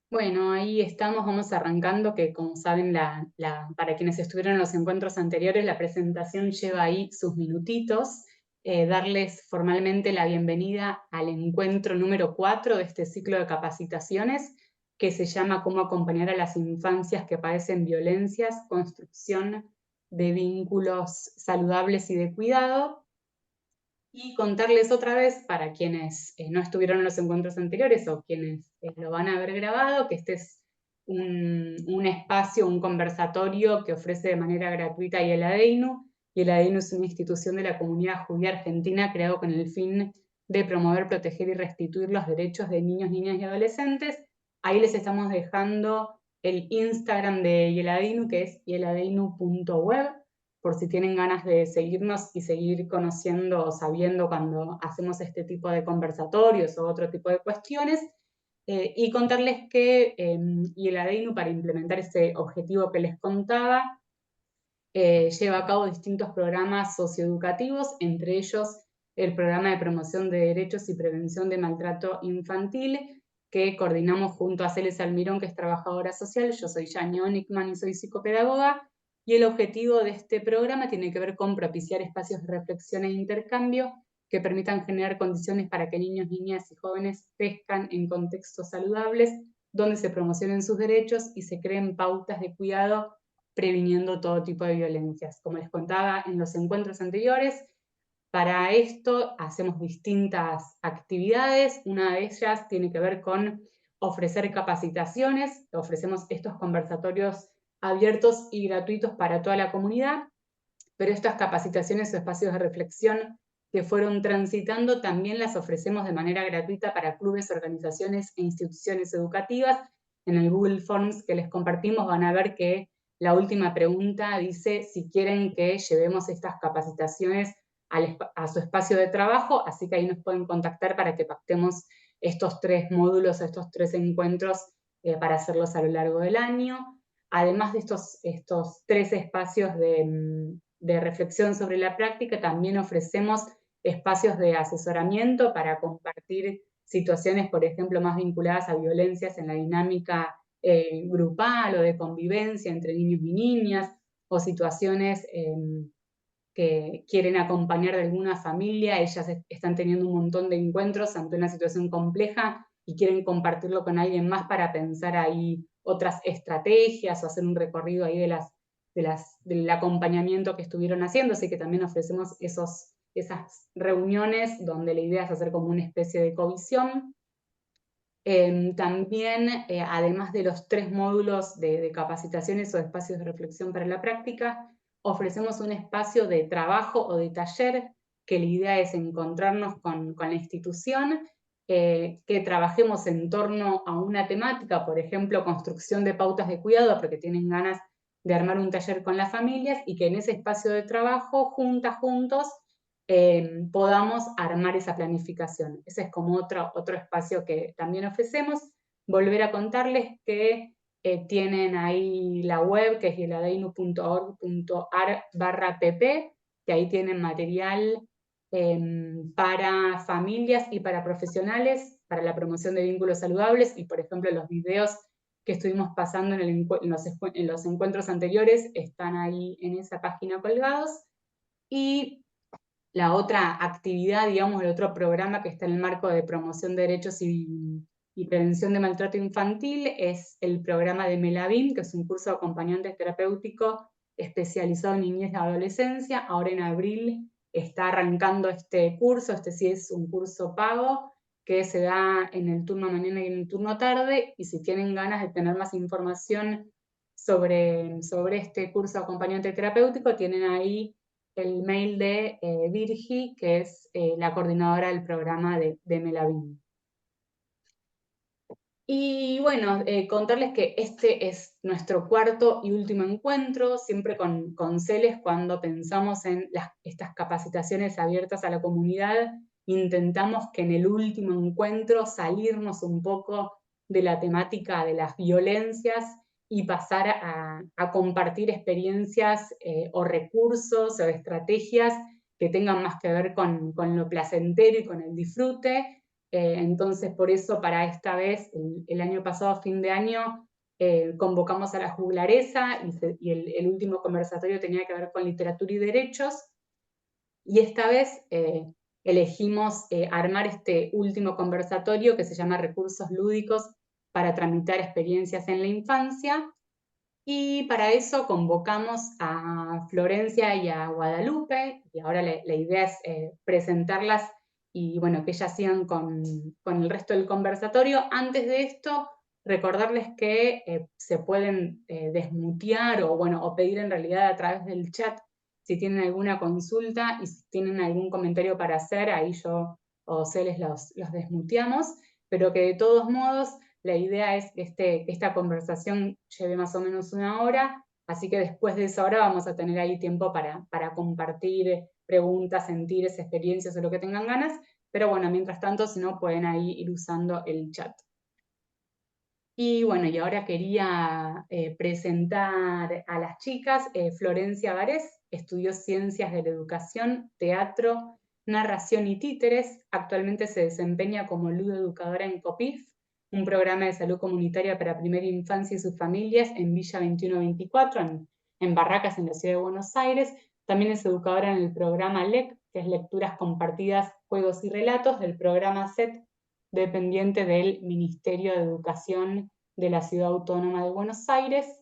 Bueno, ahí estamos, vamos arrancando, que como saben, para quienes estuvieron en los encuentros anteriores, la presentación lleva ahí sus minutitos. Darles formalmente la bienvenida al encuentro número 4 de este ciclo de capacitaciones, que se llama Cómo acompañar a las infancias que padecen violencias, construcción de vínculos saludables y de cuidado. Y contarles otra vez, para quienes no estuvieron en los encuentros anteriores o quienes lo van a haber grabado, que este es un espacio, un conversatorio que ofrece de manera gratuita IELADEINU. IELADEINU es una institución de la comunidad judía argentina creado con el fin de promover, proteger y restituir los derechos de niños, niñas y adolescentes. Ahí les estamos dejando el Instagram de IELADEINU, que es ieladeinu.web, por si tienen ganas de seguirnos y seguir conociendo o sabiendo cuando hacemos este tipo de conversatorios o otro tipo de cuestiones. Y contarles que IELADEINU, para implementar ese objetivo que les contaba, lleva a cabo distintos programas socioeducativos, entre ellos el programa de promoción de derechos y prevención de maltrato infantil, que coordinamos junto a Celes Almirón, que es trabajadora social. Yo soy Jani Onickman y soy psicopedagoga, y el objetivo de este programa tiene que ver con propiciar espacios de reflexión e intercambio que permitan generar condiciones para que niños, niñas y jóvenes crezcan en contextos saludables, donde se promocionen sus derechos y se creen pautas de cuidado, previniendo todo tipo de violencias. Como les contaba en los encuentros anteriores, para esto hacemos distintas actividades. Una de ellas tiene que ver con ofrecer capacitaciones. Ofrecemos estos conversatorios abiertos y gratuitos para toda la comunidad, pero estas capacitaciones o espacios de reflexión que fueron transitando también las ofrecemos de manera gratuita para clubes, organizaciones e instituciones educativas. En el Google Forms que les compartimos van a ver que la última pregunta dice si quieren que llevemos estas capacitaciones a su espacio de trabajo, así que ahí nos pueden contactar para que pactemos estos 3 módulos, estos 3 encuentros para hacerlos a lo largo del año. Además de estos 3 espacios de reflexión sobre la práctica, también ofrecemos espacios de asesoramiento para compartir situaciones, por ejemplo, más vinculadas a violencias en la dinámica grupal o de convivencia entre niños y niñas, o situaciones que quieren acompañar de alguna familia. Ellas están teniendo un montón de encuentros ante una situación compleja y quieren compartirlo con alguien más para pensar ahí otras estrategias o hacer un recorrido ahí del acompañamiento que estuvieron haciendo. Así que también ofrecemos esas reuniones donde la idea es hacer como una especie de covisión. También, además de los 3 módulos de capacitaciones o espacios de reflexión para la práctica, ofrecemos un espacio de trabajo o de taller, que la idea es encontrarnos con la institución, que trabajemos en torno a una temática, por ejemplo, construcción de pautas de cuidado, porque tienen ganas de armar un taller con las familias, y que en ese espacio de trabajo, juntos, podamos armar esa planificación. Ese es como otro espacio que también ofrecemos. Volver a contarles que tienen ahí la web, que es ieladeinu.org.ar/pp, que ahí tienen material para familias y para profesionales, para la promoción de vínculos saludables, y por ejemplo los videos que estuvimos pasando en los encuentros anteriores están ahí en esa página colgados. Y la otra actividad, digamos, el otro programa que está en el marco de promoción de derechos y prevención de maltrato infantil es el programa de Melavin, que es un curso de acompañante terapéutico especializado en niñez y adolescencia. Ahora en abril está arrancando este curso. Este sí es un curso pago que se da en el turno mañana y en el turno tarde, y si tienen ganas de tener más información sobre este curso de acompañante terapéutico, tienen ahí el mail de Virgi, que es la coordinadora del programa de Melavin. Y bueno, contarles que este es nuestro cuarto y último encuentro, siempre con Celes. Cuando pensamos en estas capacitaciones abiertas a la comunidad, intentamos que en el último encuentro salirnos un poco de la temática de las violencias y pasar a compartir experiencias o recursos o estrategias que tengan más que ver con lo placentero y con el disfrute. Entonces, por eso para esta vez, el año pasado, fin de año, convocamos a la juglaresa y el último conversatorio tenía que ver con literatura y derechos. Y esta vez elegimos armar este último conversatorio que se llama Recursos Lúdicos para tramitar experiencias en la infancia. Y para eso convocamos a Florencia y a Guadalupe, y ahora la idea es presentarlas y bueno, que ellas sigan con el resto del conversatorio. Antes de esto, recordarles que se pueden desmutear o, bueno, o pedir en realidad a través del chat si tienen alguna consulta y si tienen algún comentario para hacer, ahí yo o Celes los desmuteamos, pero que de todos modos la idea es que esta conversación lleve más o menos 1 hora, así que después de esa hora vamos a tener ahí tiempo para compartir preguntas, sentires, experiencias o lo que tengan ganas, pero bueno, mientras tanto, si no, pueden ahí ir usando el chat. Y bueno, y ahora quería presentar a las chicas. Florencia Varés estudió Ciencias de la Educación, Teatro, Narración y Títeres. Actualmente se desempeña como ludoeducadora en COPIF, un programa de salud comunitaria para primera infancia y sus familias en Villa 2124, en Barracas, en la ciudad de Buenos Aires. También es educadora en el programa LEC, que es Lecturas Compartidas, Juegos y Relatos, del programa SET, dependiente del Ministerio de Educación de la Ciudad Autónoma de Buenos Aires.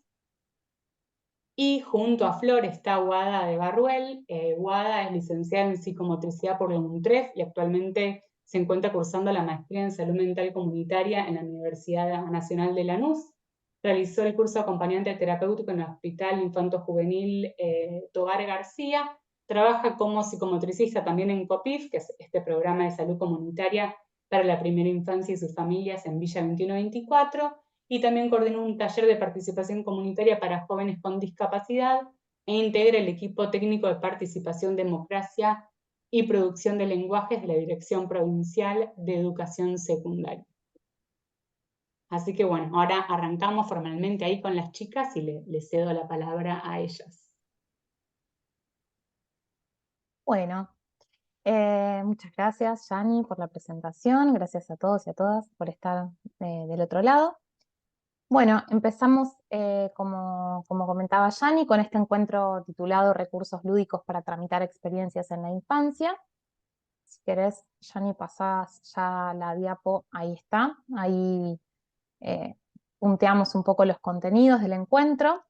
Y junto a Flor está Guada de Barruel. Guada es licenciada en psicomotricidad por la UNTREF y actualmente se encuentra cursando la maestría en salud mental comunitaria en la Universidad Nacional de Lanús. Realizó el curso acompañante terapéutico en el Hospital Infanto Juvenil Tobar García. Trabaja como psicomotricista también en COPIF, que es este programa de salud comunitaria para la primera infancia y sus familias en Villa 2124. Y también coordina un taller de participación comunitaria para jóvenes con discapacidad e integra el equipo técnico de participación, democracia y producción de lenguajes de la Dirección Provincial de Educación Secundaria. Así que bueno, ahora arrancamos formalmente ahí con las chicas y le cedo la palabra a ellas. Bueno, muchas gracias, Yani, por la presentación. Gracias a todos y a todas por estar del otro lado. Bueno, empezamos, como comentaba Yani, con este encuentro titulado Recursos Lúdicos para tramitar experiencias en la infancia. Si querés, Yani, pasás ya la diapo, ahí está. Ahí punteamos un poco los contenidos del encuentro.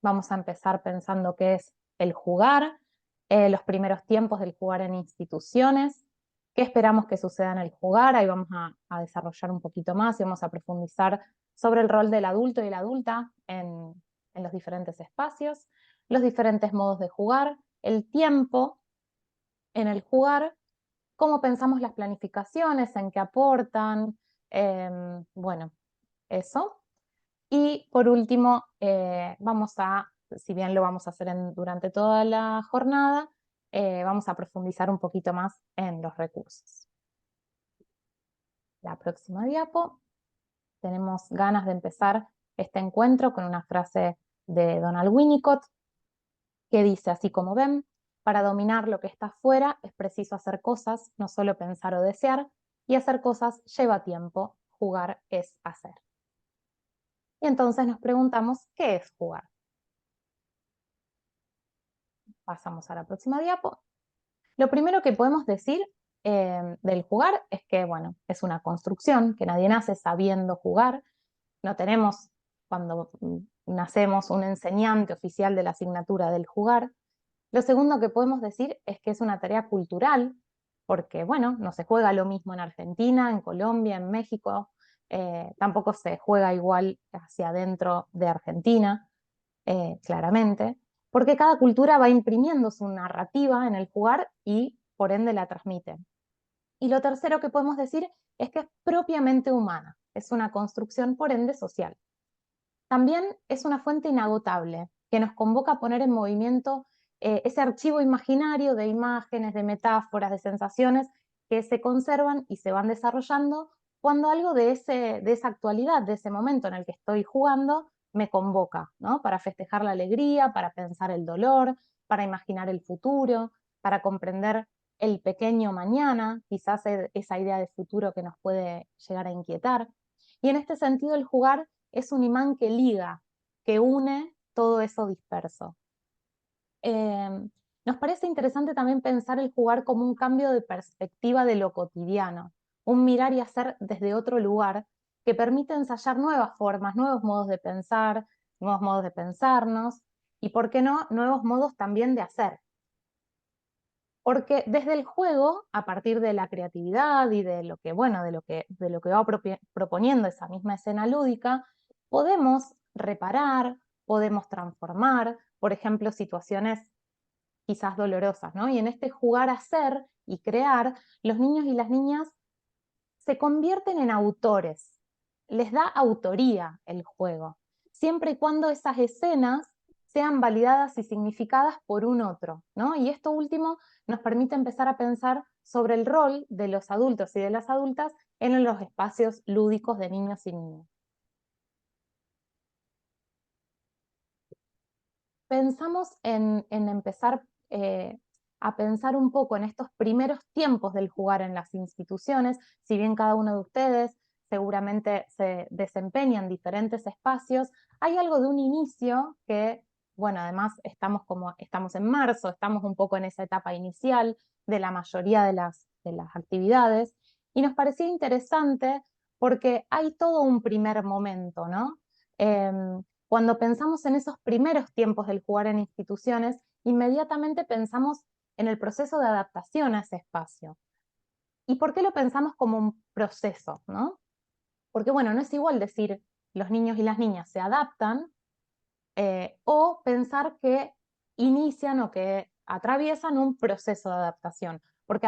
Vamos a empezar pensando qué es el jugar, los primeros tiempos del jugar en instituciones, qué esperamos que suceda en el jugar. Ahí vamos a desarrollar un poquito más y vamos a profundizar sobre el rol del adulto y la adulta en los diferentes espacios, los diferentes modos de jugar, el tiempo en el jugar, cómo pensamos las planificaciones, en qué aportan, bueno, eso. Y por último, si bien lo vamos a hacer durante toda la jornada, vamos a profundizar un poquito más en los recursos. La próxima diapo. Tenemos ganas de empezar este encuentro con una frase de Donald Winnicott que dice, así como ven, para dominar lo que está afuera es preciso hacer cosas, no solo pensar o desear, y hacer cosas lleva tiempo, jugar es hacer. Y entonces nos preguntamos, ¿qué es jugar? Pasamos a la próxima diapo. Lo primero que podemos decir del jugar es que, bueno, es una construcción, que nadie nace sabiendo jugar. No tenemos, cuando nacemos, un enseñante oficial de la asignatura del jugar. Lo segundo que podemos decir es que es una tarea cultural, porque, bueno, no se juega lo mismo en Argentina, en Colombia, en México. Tampoco se juega igual hacia adentro de Argentina, claramente, porque cada cultura va imprimiendo su narrativa en el jugar y por ende la transmite. Y lo tercero que podemos decir es que es propiamente humana, es una construcción por ende social. También es una fuente inagotable que nos convoca a poner en movimiento ese archivo imaginario de imágenes, de metáforas, de sensaciones que se conservan y se van desarrollando cuando algo de esa actualidad, de ese momento en el que estoy jugando, me convoca, ¿no? Para festejar la alegría, para pensar el dolor, para imaginar el futuro, para comprender el pequeño mañana, quizás esa idea de futuro que nos puede llegar a inquietar. Y en este sentido el jugar es un imán que liga, que une todo eso disperso. Nos parece interesante también pensar el jugar como un cambio de perspectiva de lo cotidiano, un mirar y hacer desde otro lugar que permite ensayar nuevas formas, nuevos modos de pensar, nuevos modos de pensarnos y, ¿por qué no?, nuevos modos también de hacer. Porque desde el juego, a partir de la creatividad y de lo que, bueno, de lo que va proponiendo esa misma escena lúdica, podemos reparar, podemos transformar, por ejemplo, situaciones quizás dolorosas, ¿no? Y en este jugar a ser y crear, los niños y las niñas se convierten en autores, les da autoría el juego, siempre y cuando esas escenas sean validadas y significadas por un otro, ¿no? Y esto último nos permite empezar a pensar sobre el rol de los adultos y de las adultas en los espacios lúdicos de niños y niñas. Pensamos en empezar a pensar un poco en estos primeros tiempos del jugar en las instituciones, si bien cada uno de ustedes seguramente se desempeña en diferentes espacios, hay algo de un inicio que, bueno, además estamos en marzo, estamos un poco en esa etapa inicial de la mayoría de las actividades, y nos parecía interesante porque hay todo un primer momento, ¿no? Cuando pensamos en esos primeros tiempos del jugar en instituciones, inmediatamente pensamos en el proceso de adaptación a ese espacio. ¿Y por qué lo pensamos como un proceso, no? Porque, bueno, no es igual decir los niños y las niñas se adaptan o pensar que inician o que atraviesan un proceso de adaptación. Porque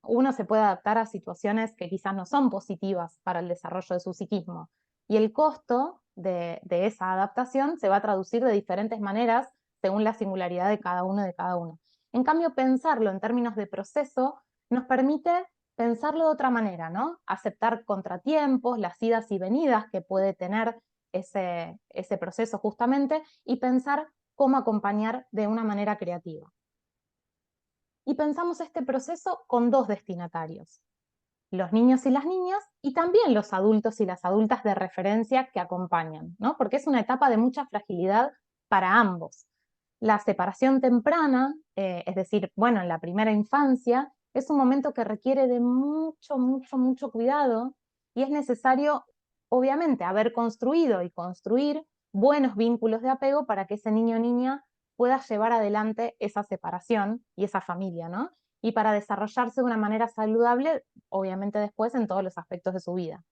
uno se puede adaptar a situaciones que quizás no son positivas para el desarrollo de su psiquismo. Y el costo de esa adaptación se va a traducir de diferentes maneras según la singularidad de cada uno y de cada uno. En cambio, pensarlo en términos de proceso nos permite pensarlo de otra manera, ¿no? Aceptar contratiempos, las idas y venidas que puede tener ese proceso justamente, y pensar cómo acompañar de una manera creativa. Y pensamos este proceso con dos destinatarios, los niños y las niñas, y también los adultos y las adultas de referencia que acompañan, ¿no? Porque es una etapa de mucha fragilidad para ambos. La separación temprana, es decir, bueno, en la primera infancia, es un momento que requiere de mucho, mucho, mucho cuidado, y es necesario, obviamente, haber construido y construir buenos vínculos de apego para que ese niño o niña pueda llevar adelante esa separación y esa familia, ¿no? Y para desarrollarse de una manera saludable, obviamente después en todos los aspectos de su vida.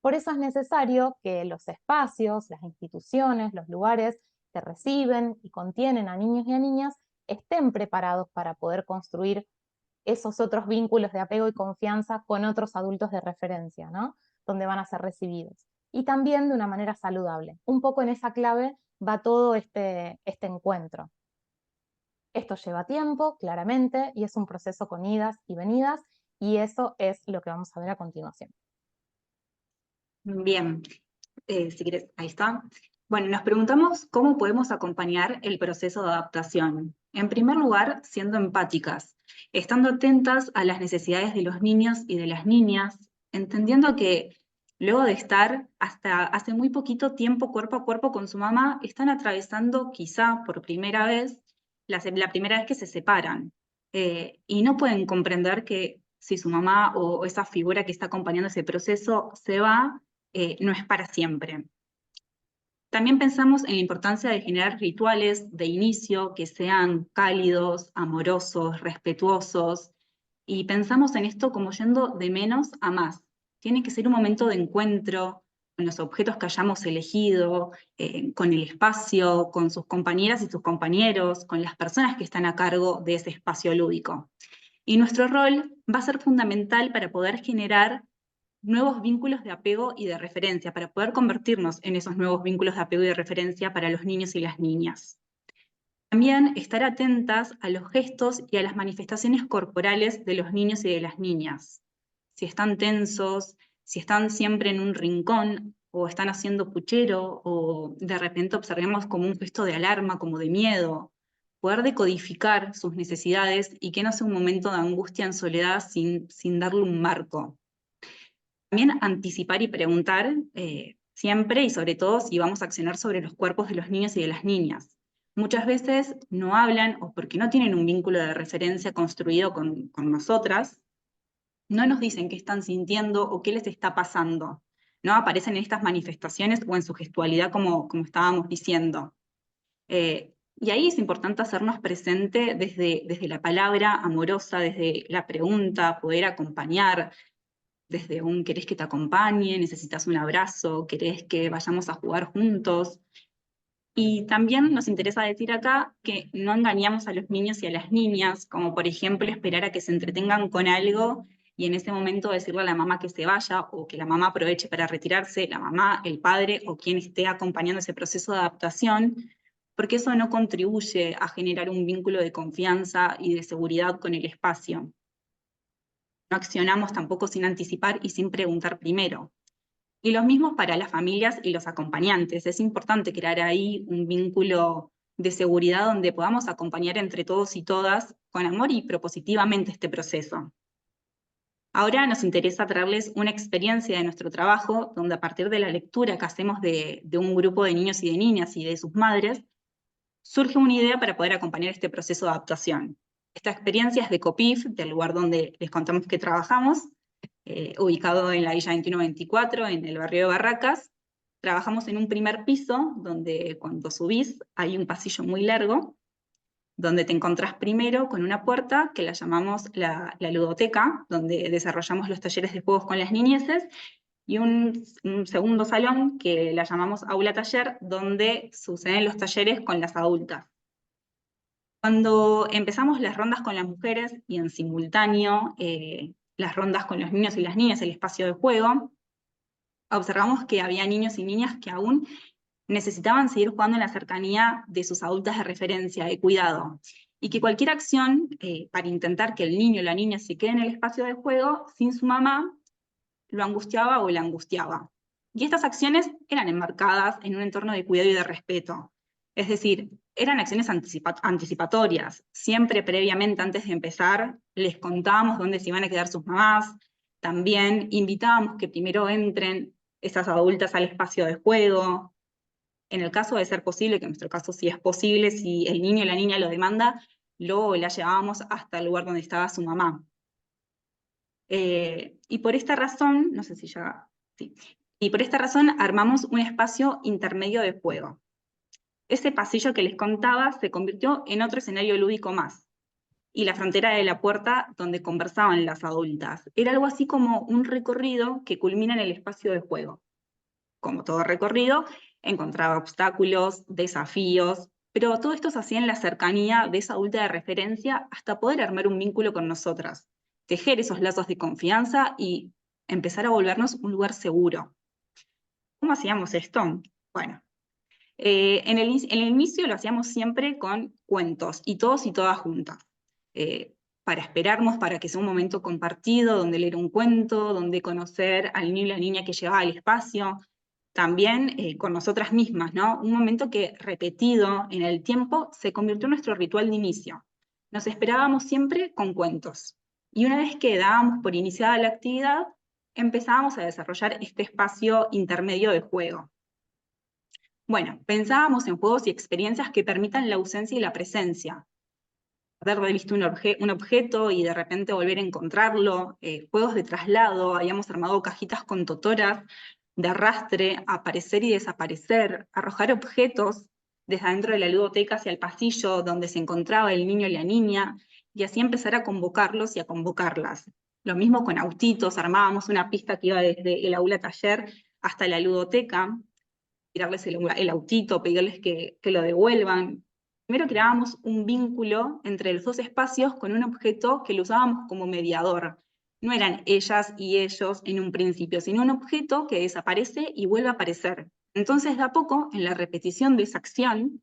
Por eso es necesario que los espacios, las instituciones, los lugares que reciben y contienen a niños y a niñas estén preparados para poder construir esos otros vínculos de apego y confianza con otros adultos de referencia, ¿no? Donde van a ser recibidos. Y también de una manera saludable. Un poco en esa clave va todo este encuentro. Esto lleva tiempo, claramente, y es un proceso con idas y venidas, y eso es lo que vamos a ver a continuación. Bien, si quieres, ahí está. Bueno, nos preguntamos cómo podemos acompañar el proceso de adaptación. En primer lugar, siendo empáticas, estando atentas a las necesidades de los niños y de las niñas, entendiendo que luego de estar hasta hace muy poquito tiempo cuerpo a cuerpo con su mamá, están atravesando quizá por primera vez, la primera vez que se separan, y no pueden comprender que si su mamá o esa figura que está acompañando ese proceso se va, no es para siempre. También pensamos en la importancia de generar rituales de inicio que sean cálidos, amorosos, respetuosos, y pensamos en esto como yendo de menos a más. Tiene que ser un momento de encuentro con los objetos que hayamos elegido, con el espacio, con sus compañeras y sus compañeros, con las personas que están a cargo de ese espacio lúdico. Y nuestro rol va a ser fundamental para poder generar nuevos vínculos de apego y de referencia, para poder convertirnos en esos nuevos vínculos de apego y de referencia para los niños y las niñas. También estar atentas a los gestos y a las manifestaciones corporales de los niños y de las niñas. Si están tensos, si están siempre en un rincón o están haciendo puchero o de repente observemos como un gesto de alarma, como de miedo, poder decodificar sus necesidades y que no sea un momento de angustia en soledad sin darle un marco. También anticipar y preguntar siempre y sobre todo si vamos a accionar sobre los cuerpos de los niños y de las niñas. Muchas veces no hablan o porque no tienen un vínculo de referencia construido con nosotras, no nos dicen qué están sintiendo o qué les está pasando. ¿No? Aparecen en estas manifestaciones o en su gestualidad como estábamos diciendo. Y ahí es importante hacernos presente desde la palabra amorosa, desde la pregunta, poder acompañar, desde un querés que te acompañe, necesitas un abrazo, querés que vayamos a jugar juntos. Y también nos interesa decir acá que no engañamos a los niños y a las niñas, como por ejemplo esperar a que se entretengan con algo y en ese momento decirle a la mamá que se vaya o que la mamá aproveche para retirarse, la mamá, el padre o quien esté acompañando ese proceso de adaptación, porque eso no contribuye a generar un vínculo de confianza y de seguridad con el espacio. No accionamos tampoco sin anticipar y sin preguntar primero. Y los mismos para las familias y los acompañantes. Es importante crear ahí un vínculo de seguridad donde podamos acompañar entre todos y todas con amor y propositivamente este proceso. Ahora nos interesa traerles una experiencia de nuestro trabajo, donde a partir de la lectura que hacemos de un grupo de niños y de niñas y de sus madres, surge una idea para poder acompañar este proceso de adaptación. Esta experiencia es de COPIF, del lugar donde les contamos que trabajamos, ubicado en la Villa 2124, en el barrio de Barracas. Trabajamos en un primer piso, donde cuando subís hay un pasillo muy largo, donde te encontrás primero con una puerta que la llamamos la ludoteca, donde desarrollamos los talleres de juegos con las niñeces, y un segundo salón que la llamamos aula taller, donde suceden los talleres con las adultas. Cuando empezamos las rondas con las mujeres y en simultáneo las rondas con los niños y las niñas, el espacio de juego, observamos que había niños y niñas que aún necesitaban seguir jugando en la cercanía de sus adultas de referencia, de cuidado, y que cualquier acción para intentar que el niño o la niña se quede en el espacio de juego sin su mamá lo angustiaba o la angustiaba. Y estas acciones eran enmarcadas en un entorno de cuidado y de respeto. Es decir, eran acciones anticipatorias. Siempre previamente, antes de empezar, les contábamos dónde se iban a quedar sus mamás. También invitábamos que primero entren esas adultas al espacio de juego. En el caso de ser posible, que en nuestro caso sí es posible, si el niño o la niña lo demanda, luego la llevábamos hasta el lugar donde estaba su mamá. Y por esta razón, no sé si ya... Sí. Y por esta razón armamos un espacio intermedio de juego. Ese pasillo que les contaba se convirtió en otro escenario lúdico más, y la frontera de la puerta donde conversaban las adultas. Era algo así como un recorrido que culmina en el espacio de juego. Como todo recorrido, encontraba obstáculos, desafíos, pero todo esto se hacía en la cercanía de esa adulta de referencia hasta poder armar un vínculo con nosotras, tejer esos lazos de confianza y empezar a volvernos un lugar seguro. ¿Cómo hacíamos esto? Bueno, en el inicio lo hacíamos siempre con cuentos, y todos y todas juntas, para esperarnos, para que sea un momento compartido, donde leer un cuento, donde conocer al niño y la niña que llegaba al espacio, también con nosotras mismas, ¿no? Un momento que, repetido en el tiempo, se convirtió en nuestro ritual de inicio. Nos esperábamos siempre con cuentos. Y una vez que dábamos por iniciada la actividad, empezábamos a desarrollar este espacio intermedio de juego. Bueno, pensábamos en juegos y experiencias que permitan la ausencia y la presencia. Perder de vista un objeto y de repente volver a encontrarlo, juegos de traslado, habíamos armado cajitas con totoras, de arrastre, aparecer y desaparecer, arrojar objetos desde adentro de la ludoteca hacia el pasillo donde se encontraba el niño y la niña, y así empezar a convocarlos y a convocarlas. Lo mismo con autitos, armábamos una pista que iba desde el aula taller hasta la ludoteca, tirarles el autito, pedirles que lo devuelvan. Primero creábamos un vínculo entre los dos espacios con un objeto que lo usábamos como mediador. No eran ellas y ellos en un principio, sino un objeto que desaparece y vuelve a aparecer. Entonces, de a poco, en la repetición de esa acción,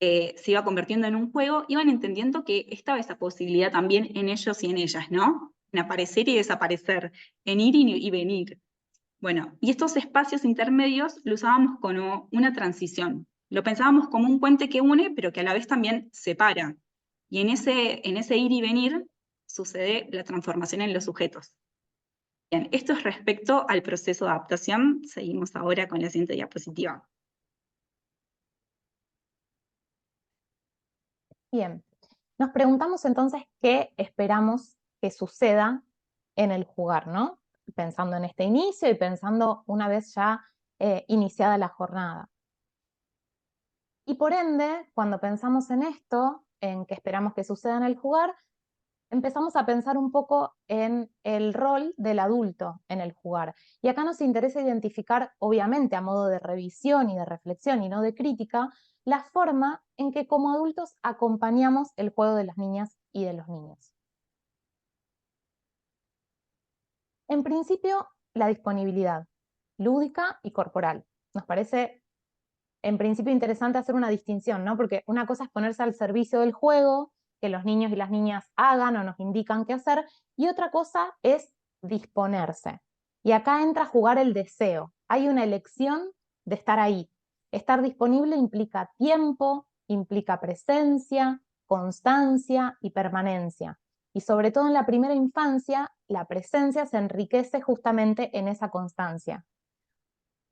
se iba convirtiendo en un juego, iban entendiendo que estaba esa posibilidad también en ellos y en ellas, ¿no? En aparecer y desaparecer, en ir y venir. Bueno, y estos espacios intermedios lo usábamos como una transición. Lo pensábamos como un puente que une, pero que a la vez también separa. Y en ese ir y venir sucede la transformación en los sujetos. Bien, esto es respecto al proceso de adaptación. Seguimos ahora con la siguiente diapositiva. Bien, nos preguntamos entonces qué esperamos que suceda en el jugar, ¿no? Pensando en este inicio y pensando una vez ya iniciada la jornada. Y por ende, cuando pensamos en esto, en qué esperamos que suceda en el jugar, empezamos a pensar un poco en el rol del adulto en el jugar. Y acá nos interesa identificar, obviamente a modo de revisión y de reflexión y no de crítica, la forma en que como adultos acompañamos el juego de las niñas y de los niños. En principio, la disponibilidad lúdica y corporal. Nos parece en principio interesante hacer una distinción, ¿no? Porque una cosa es ponerse al servicio del juego, que los niños y las niñas hagan o nos indican qué hacer, y otra cosa es disponerse. Y acá entra a jugar el deseo. Hay una elección de estar ahí. Estar disponible implica tiempo, implica presencia, constancia y permanencia. Y sobre todo en la primera infancia, la presencia se enriquece justamente en esa constancia.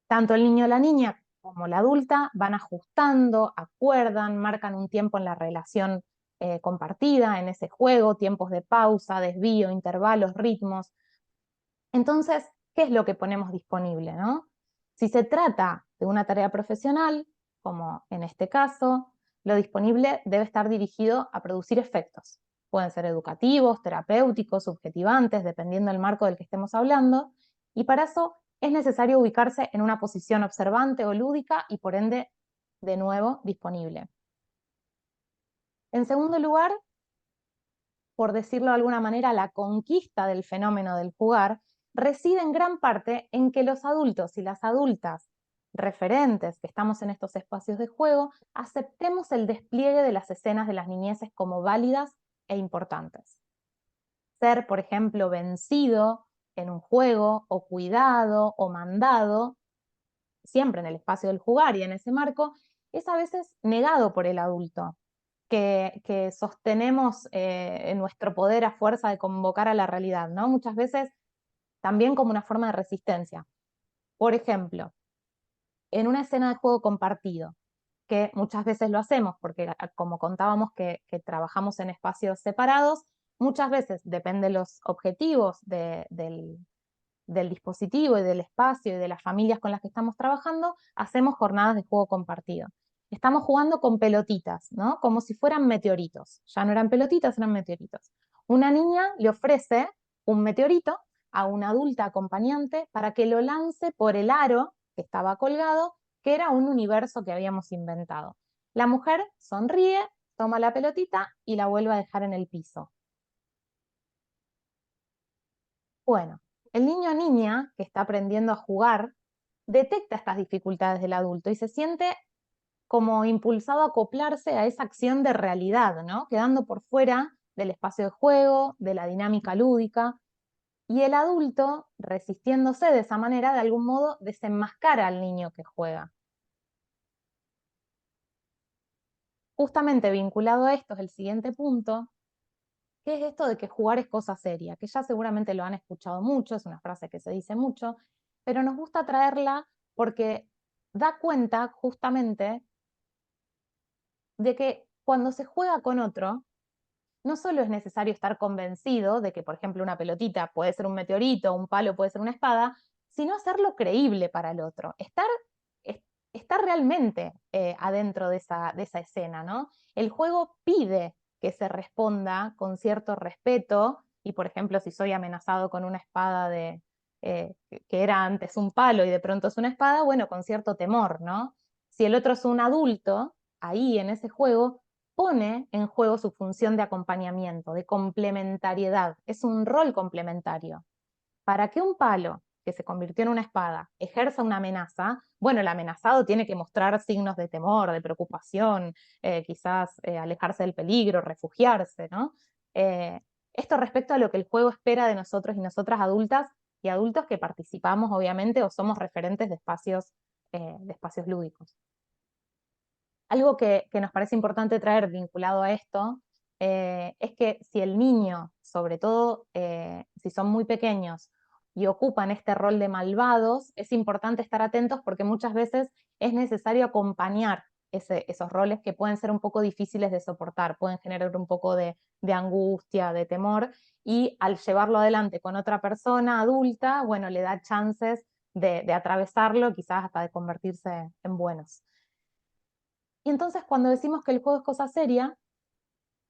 Tanto el niño o la niña como la adulta van ajustando, acuerdan, marcan un tiempo en la relación compartida, en ese juego, tiempos de pausa, desvío, intervalos, ritmos. Entonces, ¿qué es lo que ponemos disponible, no? Si se trata de una tarea profesional, como en este caso, lo disponible debe estar dirigido a producir efectos. Pueden ser educativos, terapéuticos, subjetivantes, dependiendo del marco del que estemos hablando, y para eso es necesario ubicarse en una posición observante o lúdica y por ende, de nuevo, disponible. En segundo lugar, por decirlo de alguna manera, la conquista del fenómeno del jugar reside en gran parte en que los adultos y las adultas referentes que estamos en estos espacios de juego aceptemos el despliegue de las escenas de las niñeces como válidas e importantes. Ser, por ejemplo, vencido en un juego o cuidado o mandado, siempre en el espacio del jugar y en ese marco, es a veces negado por el adulto, que sostenemos en nuestro poder a fuerza de convocar a la realidad, ¿no? Muchas veces también como una forma de resistencia. Por ejemplo, en una escena de juego compartido, que muchas veces lo hacemos, porque como contábamos que trabajamos en espacios separados, muchas veces, depende de los objetivos del dispositivo y del espacio y de las familias con las que estamos trabajando, hacemos jornadas de juego compartido. Estamos jugando con pelotitas, ¿no? Como si fueran meteoritos. Ya no eran pelotitas, eran meteoritos. Una niña le ofrece un meteorito a una adulta acompañante para que lo lance por el aro que estaba colgado, que era un universo que habíamos inventado. La mujer sonríe, toma la pelotita y la vuelve a dejar en el piso. Bueno, el niño o niña que está aprendiendo a jugar detecta estas dificultades del adulto y se siente como impulsado a acoplarse a esa acción de realidad, ¿no? Quedando por fuera del espacio de juego, de la dinámica lúdica, y el adulto, resistiéndose de esa manera, de algún modo desenmascara al niño que juega. Justamente vinculado a esto es el siguiente punto, que es esto de que jugar es cosa seria, que ya seguramente lo han escuchado mucho, es una frase que se dice mucho, pero nos gusta traerla porque da cuenta justamente de que cuando se juega con otro, no solo es necesario estar convencido de que, por ejemplo, una pelotita puede ser un meteorito, un palo puede ser una espada, sino hacerlo creíble para el otro, estar realmente adentro de esa escena, ¿no? El juego pide que se responda con cierto respeto, y por ejemplo, si soy amenazado con una espada que era antes un palo y de pronto es una espada, bueno, con cierto temor, ¿no? Si el otro es un adulto, ahí en ese juego, pone en juego su función de acompañamiento, de complementariedad, es un rol complementario. Para que un palo que se convirtió en una espada ejerza una amenaza, bueno, el amenazado tiene que mostrar signos de temor, de preocupación, quizás alejarse del peligro, refugiarse, ¿no? Esto respecto a lo que el juego espera de nosotros y nosotras adultas, y adultos que participamos, obviamente, o somos referentes de espacios lúdicos. Algo que nos parece importante traer vinculado a esto es que si el niño, sobre todo si son muy pequeños y ocupan este rol de malvados, es importante estar atentos porque muchas veces es necesario acompañar esos roles que pueden ser un poco difíciles de soportar, pueden generar un poco de angustia, de temor, y al llevarlo adelante con otra persona adulta, bueno, le da chances de atravesarlo, quizás hasta de convertirse en buenos. Y entonces cuando decimos que el juego es cosa seria,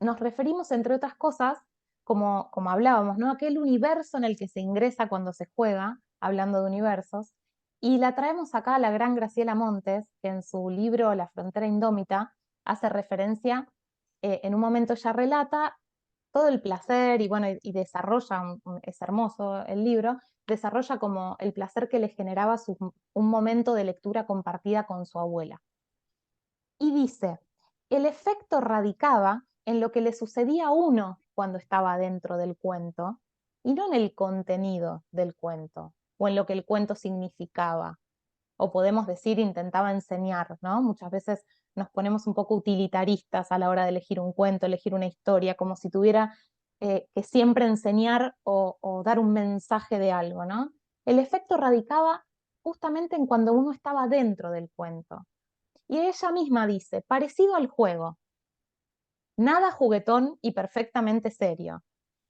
nos referimos, entre otras cosas, como hablábamos, ¿no? Aquel universo en el que se ingresa cuando se juega, hablando de universos, y la traemos acá a la gran Graciela Montes, que en su libro La frontera indómita hace referencia, en un momento ya relata todo el placer y bueno, y desarrolla, es hermoso el libro, desarrolla como el placer que le generaba un momento de lectura compartida con su abuela. Y dice, el efecto radicaba en lo que le sucedía a uno cuando estaba dentro del cuento, y no en el contenido del cuento, o en lo que el cuento significaba, o podemos decir intentaba enseñar, ¿no? Muchas veces nos ponemos un poco utilitaristas a la hora de elegir un cuento, elegir una historia, como si tuviera que siempre enseñar o dar un mensaje de algo, ¿no? El efecto radicaba justamente en cuando uno estaba dentro del cuento. Y ella misma dice, parecido al juego, nada juguetón y perfectamente serio,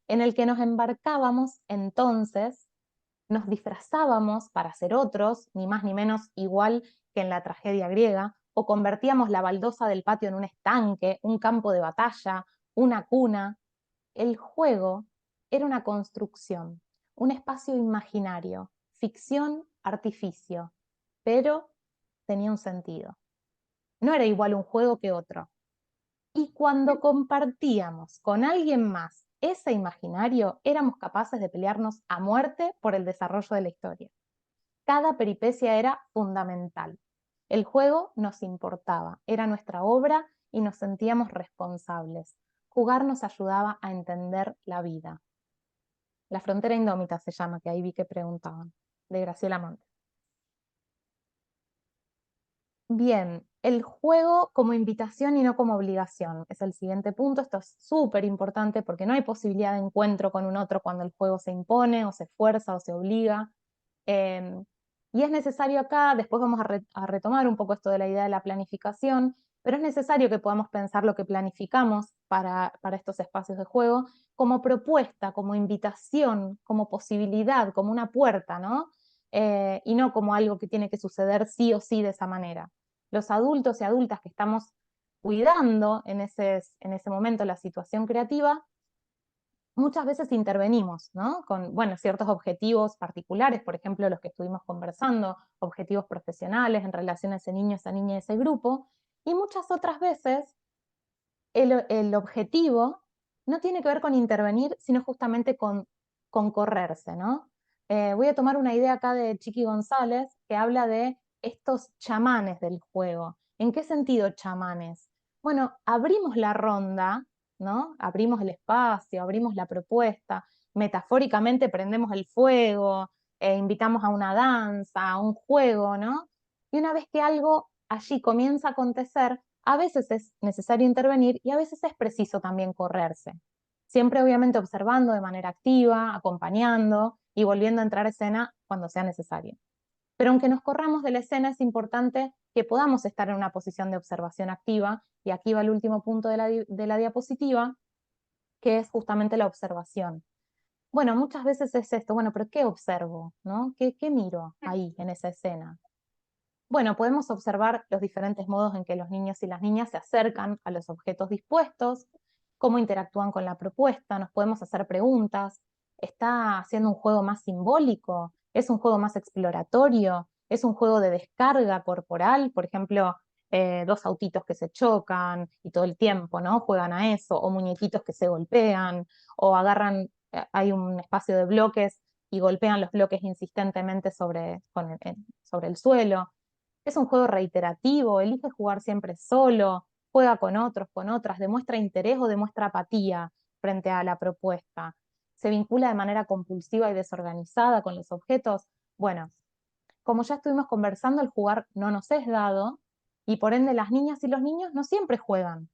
en el que nos embarcábamos entonces, nos disfrazábamos para ser otros, ni más ni menos igual que en la tragedia griega, o convertíamos la baldosa del patio en un estanque, un campo de batalla, una cuna. El juego era una construcción, un espacio imaginario, ficción, artificio, pero tenía un sentido. No era igual un juego que otro. Y cuando compartíamos con alguien más ese imaginario, éramos capaces de pelearnos a muerte por el desarrollo de la historia. Cada peripecia era fundamental. El juego nos importaba, era nuestra obra y nos sentíamos responsables. Jugar nos ayudaba a entender la vida. La frontera indómita se llama, que ahí vi que preguntaban, de Graciela Montes. Bien, el juego como invitación y no como obligación es el siguiente punto. Esto es súper importante porque no hay posibilidad de encuentro con un otro cuando el juego se impone o se fuerza o se obliga. Y es necesario acá, después vamos a retomar un poco esto de la idea de la planificación, pero es necesario que podamos pensar lo que planificamos para estos espacios de juego como propuesta, como invitación, como posibilidad, como una puerta, ¿no? Y no como algo que tiene que suceder sí o sí de esa manera. Los adultos y adultas que estamos cuidando en ese momento la situación creativa, muchas veces intervenimos, ¿no? Con, bueno, ciertos objetivos particulares, por ejemplo, los que estuvimos conversando, objetivos profesionales en relación a ese niño, esa niña, ese grupo, y muchas otras veces el objetivo no tiene que ver con intervenir, sino justamente con correrse, ¿no? Voy a tomar una idea acá de Chiqui González, que habla de estos chamanes del juego. ¿En qué sentido chamanes? Bueno, abrimos la ronda, ¿no? Abrimos el espacio, abrimos la propuesta, metafóricamente prendemos el fuego, invitamos a una danza, a un juego, ¿no? Y una vez que algo allí comienza a acontecer, a veces es necesario intervenir y a veces es preciso también correrse. Siempre obviamente observando de manera activa, acompañando y volviendo a entrar a escena cuando sea necesario. Pero aunque nos corramos de la escena, es importante que podamos estar en una posición de observación activa, y aquí va el último punto de la diapositiva, que es justamente la observación. Bueno, muchas veces es esto, bueno, pero ¿qué observo? ¿No? ¿Qué miro ahí en esa escena? Bueno, podemos observar los diferentes modos en que los niños y las niñas se acercan a los objetos dispuestos, cómo interactúan con la propuesta, nos podemos hacer preguntas. ¿Está haciendo un juego más simbólico? ¿Es un juego más exploratorio? ¿Es un juego de descarga corporal? Por ejemplo, dos autitos que se chocan y todo el tiempo, ¿no? Juegan a eso, o muñequitos que se golpean, o agarran, hay un espacio de bloques y golpean los bloques insistentemente sobre el suelo. Es un juego reiterativo, elige jugar siempre solo, juega con otros, con otras, demuestra interés o demuestra apatía frente a la propuesta. se vincula de manera compulsiva y desorganizada con los objetos. Bueno, como ya estuvimos conversando, el jugar no nos es dado y por ende las niñas y los niños no siempre juegan,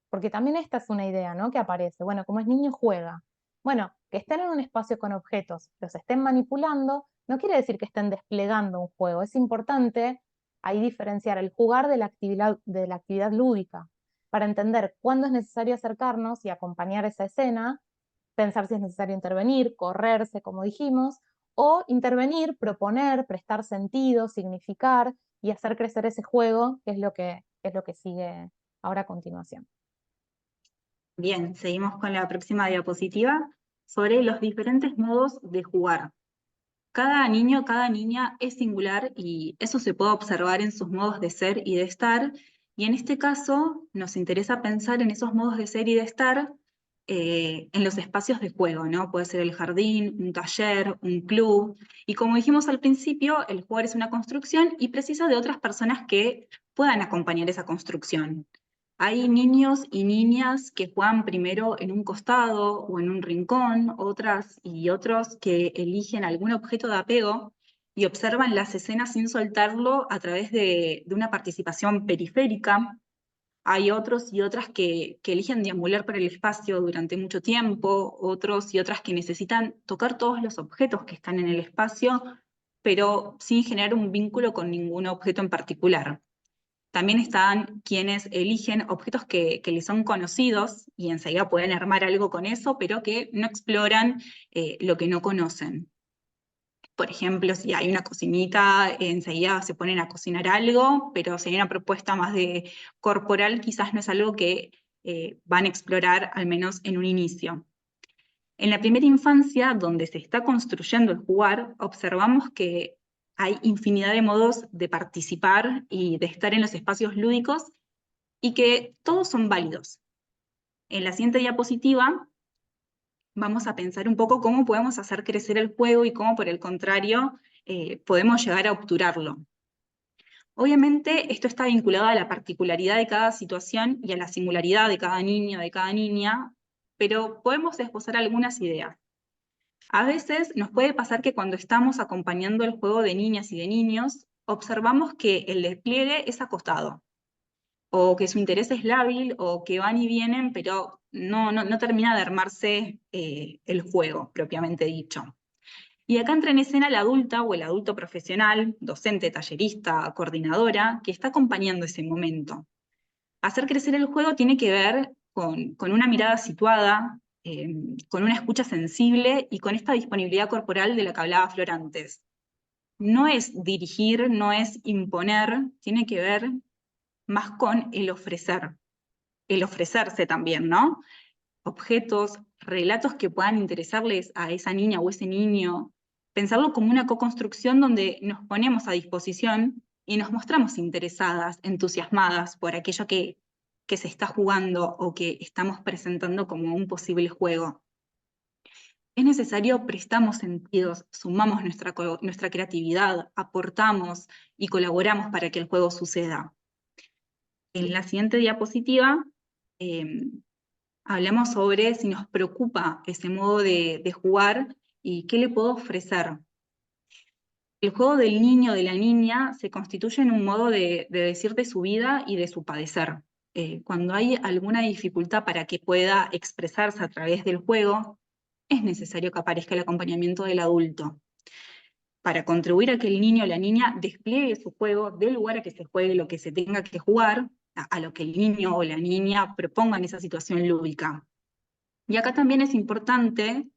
porque también esta es una idea, ¿no?, que aparece. Bueno, como es niño, juega. Bueno, que estén en un espacio con objetos, los estén manipulando, no quiere decir que estén desplegando un juego. Es importante ahí diferenciar el jugar de la actividad lúdica, para entender cuándo es necesario acercarnos y acompañar esa escena, pensar si es necesario intervenir, correrse, como dijimos, o intervenir, proponer, prestar sentido, significar y hacer crecer ese juego, que es lo que sigue ahora a continuación. Bien, seguimos con la próxima diapositiva sobre los diferentes modos de jugar. Cada niño, cada niña es singular y eso se puede observar en sus modos de ser y de estar. Y en este caso nos interesa pensar en esos modos de ser y de estar en los espacios de juego, ¿no? Puede ser el jardín, un taller, un club. Y como dijimos al principio, el jugar es una construcción y precisa de otras personas que puedan acompañar esa construcción. Hay niños y niñas que juegan primero en un costado o en un rincón, otras y otros que eligen algún objeto de apego y observan las escenas sin soltarlo a través de una participación periférica. Hay otros y otras que eligen deambular por el espacio durante mucho tiempo, otros y otras que necesitan tocar todos los objetos que están en el espacio, pero sin generar un vínculo con ningún objeto en particular. También están quienes eligen objetos que les son conocidos y enseguida pueden armar algo con eso, pero que no exploran lo que no conocen. Por ejemplo, si hay una cocinita, enseguida se ponen a cocinar algo, pero si hay una propuesta más de corporal, quizás no es algo que van a explorar, al menos en un inicio. En la primera infancia, donde se está construyendo el jugar, observamos que hay infinidad de modos de participar y de estar en los espacios lúdicos y que todos son válidos. En la siguiente diapositiva vamos a pensar un poco cómo podemos hacer crecer el juego y cómo, por el contrario, podemos llegar a obturarlo. Obviamente, esto está vinculado a la particularidad de cada situación y a la singularidad de cada niño, de cada niña, pero podemos esbozar algunas ideas. A veces nos puede pasar que cuando estamos acompañando el juego de niñas y de niños, observamos que el despliegue es acostado, o que su interés es lábil, o que van y vienen, pero no termina de armarse el juego, propiamente dicho. Y acá entra en escena la adulta o el adulto profesional, docente, tallerista, coordinadora, que está acompañando ese momento. Hacer crecer el juego tiene que ver con una mirada situada, con una escucha sensible y con esta disponibilidad corporal de la que hablaba Flor antes. No es dirigir, no es imponer, tiene que ver más con el ofrecerse también, ¿no? Objetos, relatos que puedan interesarles a esa niña o ese niño, pensarlo como una co-construcción donde nos ponemos a disposición y nos mostramos interesadas, entusiasmadas por aquello que se está jugando o que estamos presentando como un posible juego. Es necesario, prestamos sentidos, sumamos nuestra creatividad, aportamos y colaboramos para que el juego suceda. En la siguiente diapositiva hablamos sobre si nos preocupa ese modo de jugar y qué le puedo ofrecer. El juego del niño o de la niña se constituye en un modo de decir de su vida y de su padecer. Cuando hay alguna dificultad para que pueda expresarse a través del juego, es necesario que aparezca el acompañamiento del adulto, para contribuir a que el niño o la niña despliegue su juego, dé lugar a que se juegue lo que se tenga que jugar, a lo que el niño o la niña proponga en esa situación lúdica. Y acá también es importante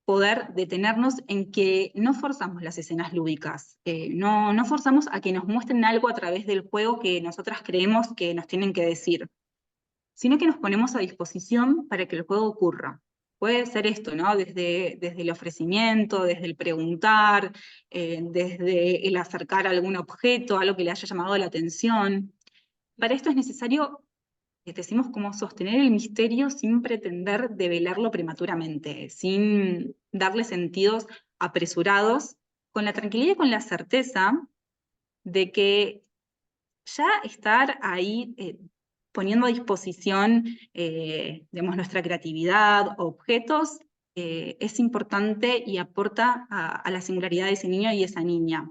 poder detenernos en que no forzamos las escenas lúdicas, no forzamos a que nos muestren algo a través del juego que nosotras creemos que nos tienen que decir, sino que nos ponemos a disposición para que el juego ocurra. Puede ser esto, ¿no? Desde el ofrecimiento, desde el preguntar, desde el acercar algún objeto, algo que le haya llamado la atención. Para esto es necesario, decimos, como sostener el misterio sin pretender develarlo prematuramente, sin darle sentidos apresurados, con la tranquilidad y con la certeza de que ya estar ahí poniendo a disposición digamos, nuestra creatividad, objetos, es importante y aporta a la singularidad de ese niño y esa niña.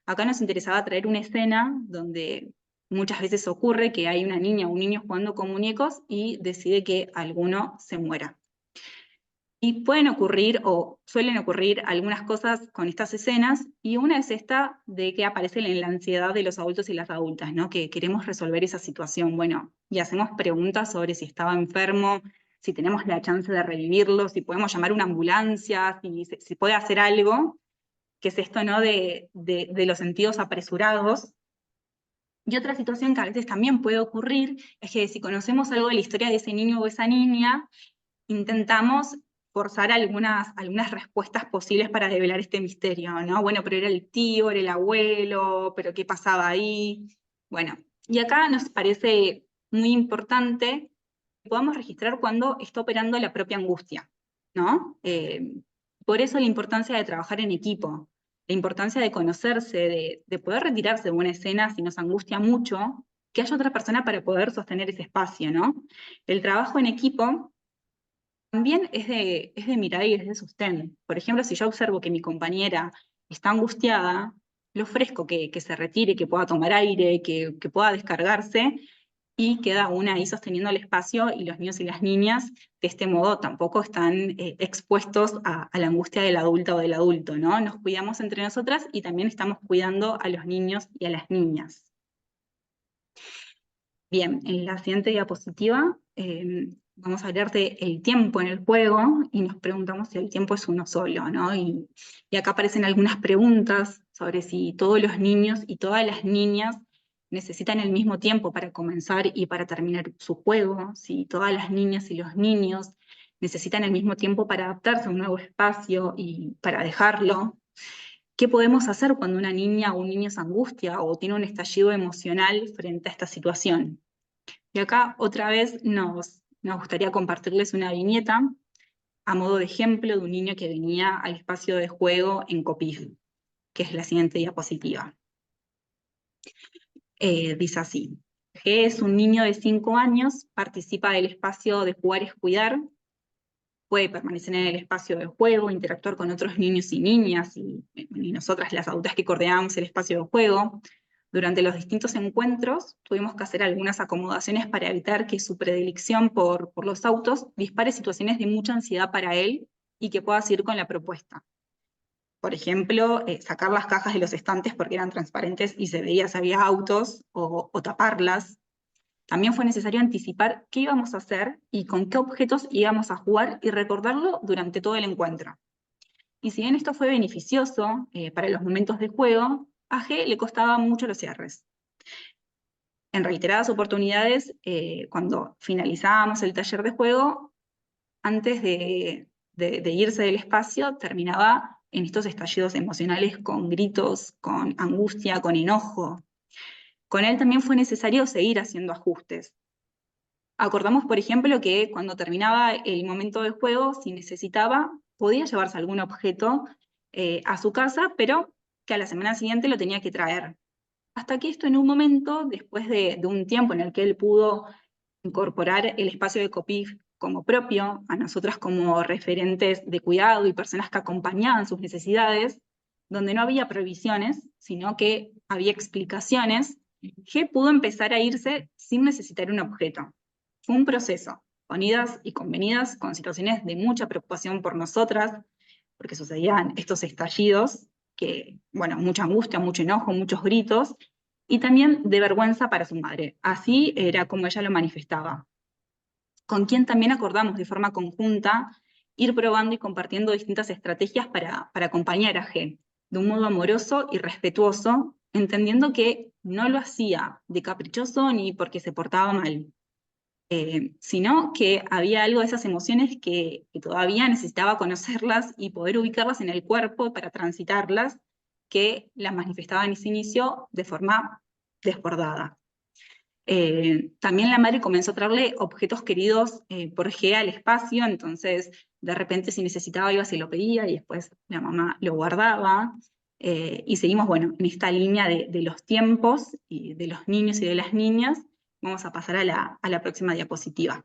Acá nos interesaba traer una escena donde muchas veces ocurre que hay una niña o un niño jugando con muñecos y decide que alguno se muera. Y pueden ocurrir, o suelen ocurrir, algunas cosas con estas escenas, y una es esta de que aparece la ansiedad de los adultos y las adultas, ¿no? Que queremos resolver esa situación, bueno, y hacemos preguntas sobre si estaba enfermo, si tenemos la chance de revivirlo, si podemos llamar una ambulancia, si puede hacer algo, que es esto, ¿no? De los sentidos apresurados. Y otra situación que a veces también puede ocurrir es que si conocemos algo de la historia de ese niño o esa niña, intentamos forzar algunas respuestas posibles para develar este misterio, ¿no? Bueno, pero era el tío, era el abuelo, pero ¿qué pasaba ahí? Bueno, y acá nos parece muy importante que podamos registrar cuando está operando la propia angustia, ¿no? Por eso la importancia de trabajar en equipo, la importancia de conocerse, de poder retirarse de una escena si nos angustia mucho, que haya otra persona para poder sostener ese espacio, ¿no? El trabajo en equipo también es de mirar y es de sostén. Por ejemplo, si yo observo que mi compañera está angustiada, le ofrezco que se retire, que pueda tomar aire, que pueda descargarse, y queda una ahí sosteniendo el espacio, y los niños y las niñas de este modo tampoco están expuestos a la angustia del adulto o del adulto, ¿no? Nos cuidamos entre nosotras y también estamos cuidando a los niños y a las niñas. Bien, en la siguiente diapositiva vamos a hablar del tiempo en el juego y nos preguntamos si el tiempo es uno solo, ¿no? Y acá aparecen algunas preguntas sobre si todos los niños y todas las niñas necesitan el mismo tiempo para comenzar y para terminar su juego, si todas las niñas y los niños necesitan el mismo tiempo para adaptarse a un nuevo espacio y para dejarlo. ¿Qué podemos hacer cuando una niña o un niño se angustia o tiene un estallido emocional frente a esta situación? Y acá otra vez nos gustaría compartirles una viñeta a modo de ejemplo de un niño que venía al espacio de juego en Copif, que es la siguiente diapositiva. Dice así: G es un niño de 5 años, participa del espacio de jugar es cuidar, puede permanecer en el espacio de juego, interactuar con otros niños y niñas, y nosotras las adultas que coordinamos el espacio de juego. Durante los distintos encuentros tuvimos que hacer algunas acomodaciones para evitar que su predilección por los autos dispare situaciones de mucha ansiedad para él y que pueda seguir con la propuesta. Por ejemplo, sacar las cajas de los estantes porque eran transparentes y se veía si había autos, o taparlas. También fue necesario anticipar qué íbamos a hacer y con qué objetos íbamos a jugar y recordarlo durante todo el encuentro. Y si bien esto fue beneficioso para los momentos de juego, a G le costaban mucho los cierres. En reiteradas oportunidades, cuando finalizábamos el taller de juego, antes de irse del espacio, terminaba en estos estallidos emocionales con gritos, con angustia, con enojo. Con él también fue necesario seguir haciendo ajustes. Acordamos, por ejemplo, que cuando terminaba el momento del juego, si necesitaba, podía llevarse algún objeto a su casa, pero que a la semana siguiente lo tenía que traer. Hasta que esto en un momento, después de un tiempo en el que él pudo incorporar el espacio de Copif como propio, a nosotras como referentes de cuidado y personas que acompañaban sus necesidades, donde no había prohibiciones, sino que había explicaciones, G pudo empezar a irse sin necesitar un objeto. Fue un proceso, con idas y convenidas, con situaciones de mucha preocupación por nosotras, porque sucedían estos estallidos, que, bueno, mucha angustia, mucho enojo, muchos gritos, y también de vergüenza para su madre. Así era como ella lo manifestaba. Con quien también acordamos de forma conjunta ir probando y compartiendo distintas estrategias para acompañar a G, de un modo amoroso y respetuoso, entendiendo que no lo hacía de caprichoso ni porque se portaba mal, sino que había algo de esas emociones que todavía necesitaba conocerlas y poder ubicarlas en el cuerpo para transitarlas, que las manifestaba en ese inicio de forma desbordada. También la madre comenzó a traerle objetos queridos por G al espacio, entonces de repente si necesitaba iba, se lo pedía y después la mamá lo guardaba. Y seguimos, bueno, en esta línea de los tiempos y de los niños y de las niñas. Vamos a pasar a la próxima diapositiva.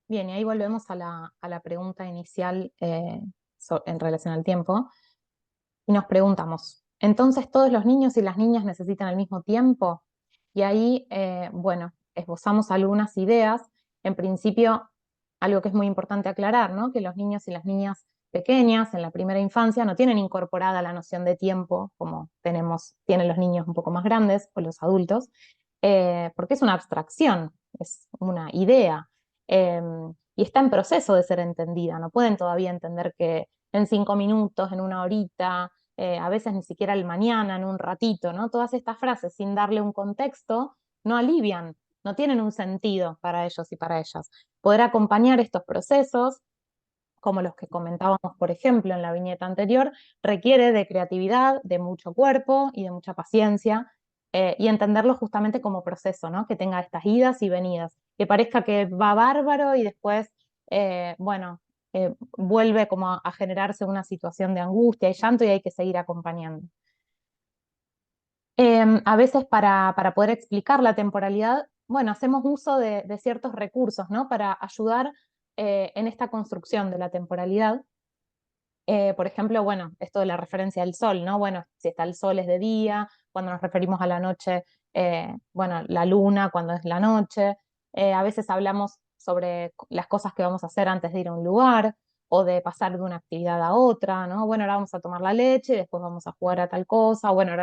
Bien, y ahí volvemos a la pregunta inicial en relación al tiempo, y nos preguntamos, ¿entonces todos los niños y las niñas necesitan el mismo tiempo? Y ahí, bueno, esbozamos algunas ideas. En principio, algo que es muy importante aclarar, ¿no? Que los niños y las niñas pequeñas en la primera infancia no tienen incorporada la noción de tiempo como tienen los niños un poco más grandes o los adultos, porque es una abstracción, es una idea, eh, y está en proceso de ser entendida. No pueden todavía entender que en 5 minutos, en una horita, a veces ni siquiera el mañana, en un ratito, ¿no? Todas estas frases sin darle un contexto no alivian, no tienen un sentido para ellos y para ellas. Poder acompañar estos procesos, como los que comentábamos, por ejemplo, en la viñeta anterior, requiere de creatividad, de mucho cuerpo y de mucha paciencia, y entenderlo justamente como proceso, ¿no? Que tenga estas idas y venidas, que parezca que va bárbaro y después, bueno, vuelve como a generarse una situación de angustia y llanto y hay que seguir acompañando. A veces para poder explicar la temporalidad, bueno, hacemos uso de ciertos recursos, ¿no? Para ayudar en esta construcción de la temporalidad. Por ejemplo, bueno, esto de la referencia al sol, ¿no? Bueno, si está el sol es de día, cuando nos referimos a la noche, bueno, la luna cuando es la noche. A veces hablamos sobre las cosas que vamos a hacer antes de ir a un lugar o de pasar de una actividad a otra, ¿no? Bueno, ahora vamos a tomar la leche y después vamos a jugar a tal cosa, o bueno,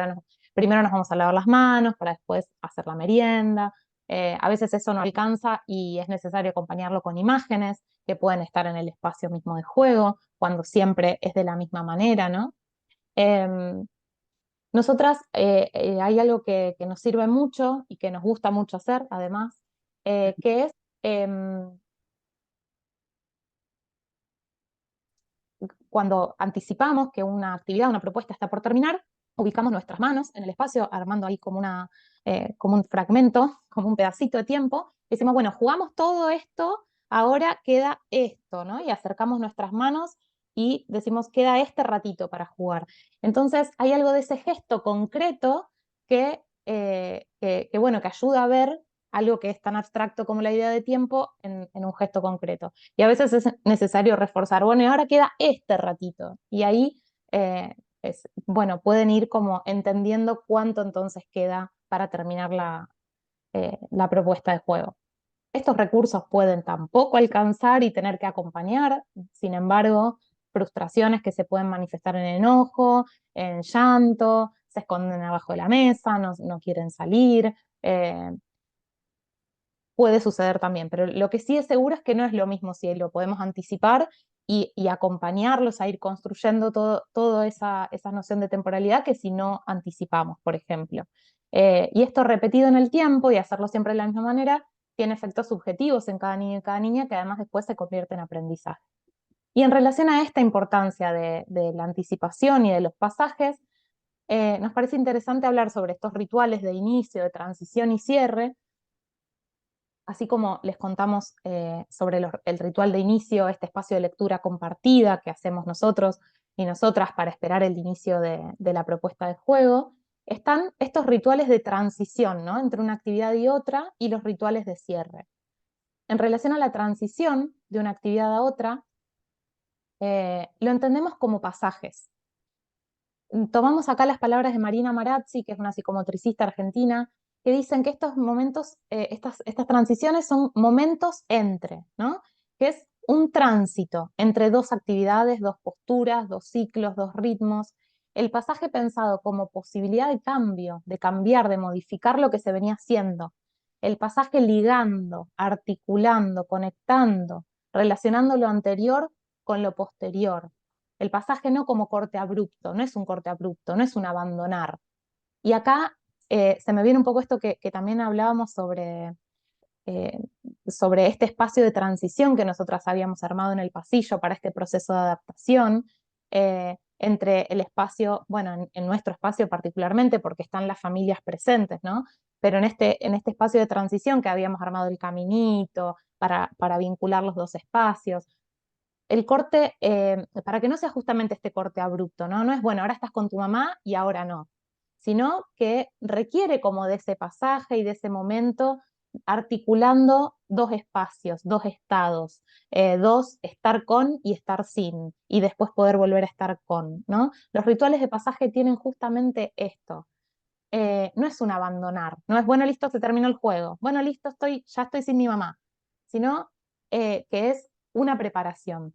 primero nos vamos a lavar las manos para después hacer la merienda. A veces eso no alcanza y es necesario acompañarlo con imágenes que pueden estar en el espacio mismo de juego, cuando siempre es de la misma manera, ¿no? Nosotras hay algo que nos sirve mucho y que nos gusta mucho hacer, además, que es cuando anticipamos que una actividad, una propuesta está por terminar, ubicamos nuestras manos en el espacio, armando ahí como un fragmento, como un pedacito de tiempo, y decimos, bueno, jugamos todo esto, ahora queda esto, ¿no? Y acercamos nuestras manos y decimos, queda este ratito para jugar. Entonces, hay algo de ese gesto concreto bueno, que ayuda a ver algo que es tan abstracto como la idea de tiempo en un gesto concreto. Y a veces es necesario reforzar, bueno, y ahora queda este ratito. Y ahí, bueno, pueden ir como entendiendo cuánto entonces queda para terminar la propuesta de juego. Estos recursos pueden tampoco alcanzar y tener que acompañar, sin embargo, frustraciones que se pueden manifestar en enojo, en llanto, se esconden abajo de la mesa, no quieren salir. Puede suceder también, pero lo que sí es seguro es que no es lo mismo si lo podemos anticipar y acompañarlos a ir construyendo toda esa noción de temporalidad que si no anticipamos, por ejemplo. Y esto repetido en el tiempo y hacerlo siempre de la misma manera tiene efectos subjetivos en cada niño y cada niña que además después se convierte en aprendizaje. Y en relación a esta importancia de la anticipación y de los pasajes, nos parece interesante hablar sobre estos rituales de inicio, de transición y cierre, así como les contamos sobre el ritual de inicio, este espacio de lectura compartida que hacemos nosotros y nosotras para esperar el inicio de la propuesta de juego, están estos rituales de transición, ¿no? Entre una actividad y otra y los rituales de cierre. En relación a la transición de una actividad a otra, lo entendemos como pasajes. Tomamos acá las palabras de Marina Marazzi, que es una psicomotricista argentina, que dicen que estos momentos, estas transiciones son momentos entre, ¿no? Que es un tránsito entre dos actividades, dos posturas, dos ciclos, dos ritmos. El pasaje pensado como posibilidad de cambio, de cambiar, de modificar lo que se venía haciendo. El pasaje ligando, articulando, conectando, relacionando lo anterior con lo posterior. El pasaje no como corte abrupto, no es un corte abrupto, no es un abandonar. Y acá se me viene un poco esto que también hablábamos eh, sobre este espacio de transición que nosotras habíamos armado en el pasillo para este proceso de adaptación, entre el espacio, bueno, en nuestro espacio particularmente, porque están las familias presentes, ¿no? Pero en este espacio de transición que habíamos armado el caminito para vincular los dos espacios, el corte, para que no sea justamente este corte abrupto, ¿no? No es, bueno, ahora estás con tu mamá y ahora no, sino que requiere como de ese pasaje y de ese momento articulando 2 espacios, 2 estados, 2 estar con y estar sin, y después poder volver a estar con, ¿no? Los rituales de pasaje tienen justamente esto. No es un abandonar, no es, bueno, listo, se terminó el juego, bueno, listo, ya estoy sin mi mamá, sino que es una preparación.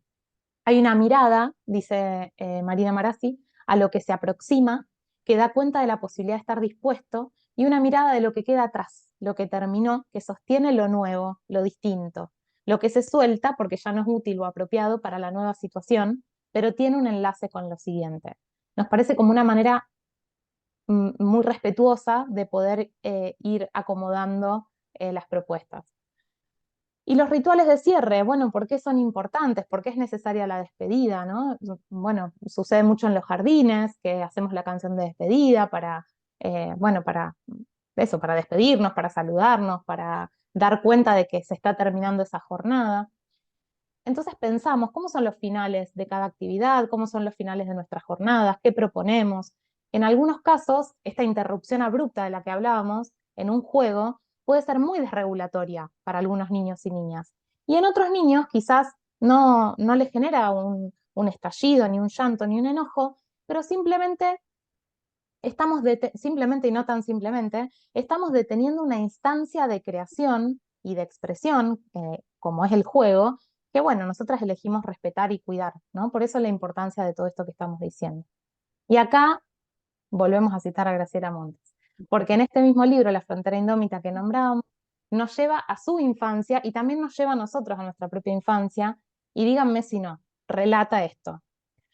Hay una mirada, dice Marina Marazzi, a lo que se aproxima, que da cuenta de la posibilidad de estar dispuesto, y una mirada de lo que queda atrás, lo que terminó, que sostiene lo nuevo, lo distinto, lo que se suelta porque ya no es útil o apropiado para la nueva situación, pero tiene un enlace con lo siguiente. Nos parece como una manera muy respetuosa de poder ir acomodando las propuestas. Y los rituales de cierre, bueno, ¿por qué son importantes? ¿Por qué es necesaria la despedida, no? Bueno, sucede mucho en los jardines, que hacemos la canción de despedida bueno, para eso, para despedirnos, para saludarnos, para dar cuenta de que se está terminando esa jornada. Entonces pensamos, ¿cómo son los finales de cada actividad? ¿Cómo son los finales de nuestras jornadas? ¿Qué proponemos? En algunos casos, esta interrupción abrupta de la que hablábamos en un juego puede ser muy desregulatoria para algunos niños y niñas. Y en otros niños quizás no les genera un estallido, ni un llanto, ni un enojo, pero simplemente simplemente y no tan simplemente, estamos deteniendo una instancia de creación y de expresión, como es el juego, que bueno, nosotras elegimos respetar y cuidar, ¿no? Por eso la importancia de todo esto que estamos diciendo. Y acá volvemos a citar a Graciela Montes, porque en este mismo libro, La frontera indómita que nombrábamos, nos lleva a su infancia y también nos lleva a nosotros a nuestra propia infancia, y díganme si no, relata esto.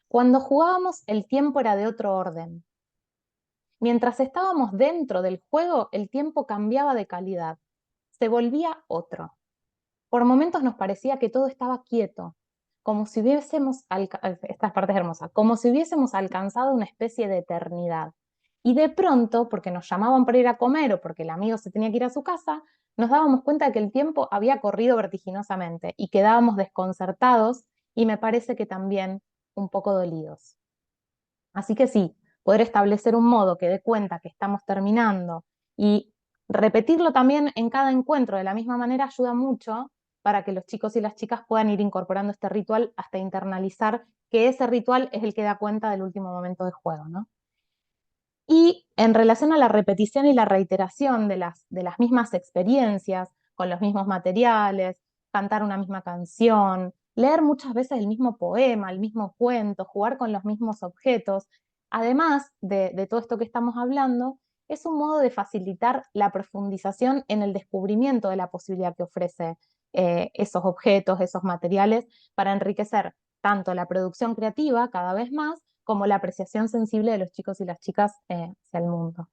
Cuando jugábamos, el tiempo era de otro orden. Mientras estábamos dentro del juego, el tiempo cambiaba de calidad, se volvía otro. Por momentos nos parecía que todo estaba quieto, como si hubiésemos, esta parte es hermosa, como si hubiésemos alcanzado una especie de eternidad. Y de pronto, porque nos llamaban para ir a comer o porque el amigo se tenía que ir a su casa, nos dábamos cuenta de que el tiempo había corrido vertiginosamente y quedábamos desconcertados y me parece que también un poco dolidos. Así que sí, poder establecer un modo que dé cuenta que estamos terminando y repetirlo también en cada encuentro de la misma manera ayuda mucho para que los chicos y las chicas puedan ir incorporando este ritual hasta internalizar que ese ritual es el que da cuenta del último momento de juego, ¿no? Y en relación a la repetición y la reiteración de las mismas experiencias, con los mismos materiales, cantar una misma canción, leer muchas veces el mismo poema, el mismo cuento, jugar con los mismos objetos, además de todo esto que estamos hablando, es un modo de facilitar la profundización en el descubrimiento de la posibilidad que ofrece esos objetos, esos materiales, para enriquecer tanto la producción creativa cada vez más, como la apreciación sensible de los chicos y las chicas hacia el mundo.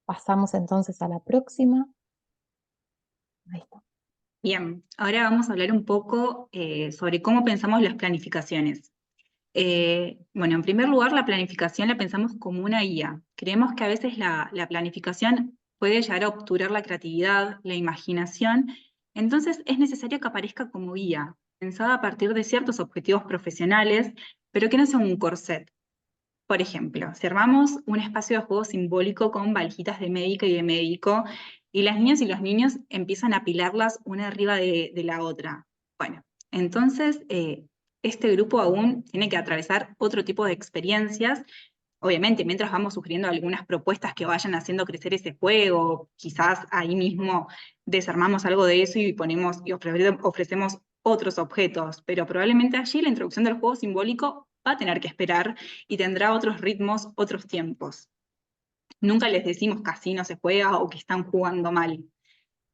Pasamos entonces a la próxima. Ahí está. Bien, ahora vamos a hablar un poco sobre cómo pensamos las planificaciones. Bueno, en primer lugar, la planificación la pensamos como una guía. Creemos que a veces la planificación puede llegar a obturar la creatividad, la imaginación, entonces es necesario que aparezca como guía, pensada a partir de ciertos objetivos profesionales, pero que no sea un corset. Por ejemplo, si armamos un espacio de juego simbólico con valjitas de médica y de médico, y las niñas y los niños empiezan a apilarlas una arriba de la otra. Bueno, entonces este grupo aún tiene que atravesar otro tipo de experiencias, obviamente mientras vamos sugiriendo algunas propuestas que vayan haciendo crecer ese juego, quizás ahí mismo desarmamos algo de eso y ponemos y ofrecemos otros objetos, pero probablemente allí la introducción del juego simbólico va a tener que esperar y tendrá otros ritmos, otros tiempos. Nunca les decimos que así no se juega o que están jugando mal.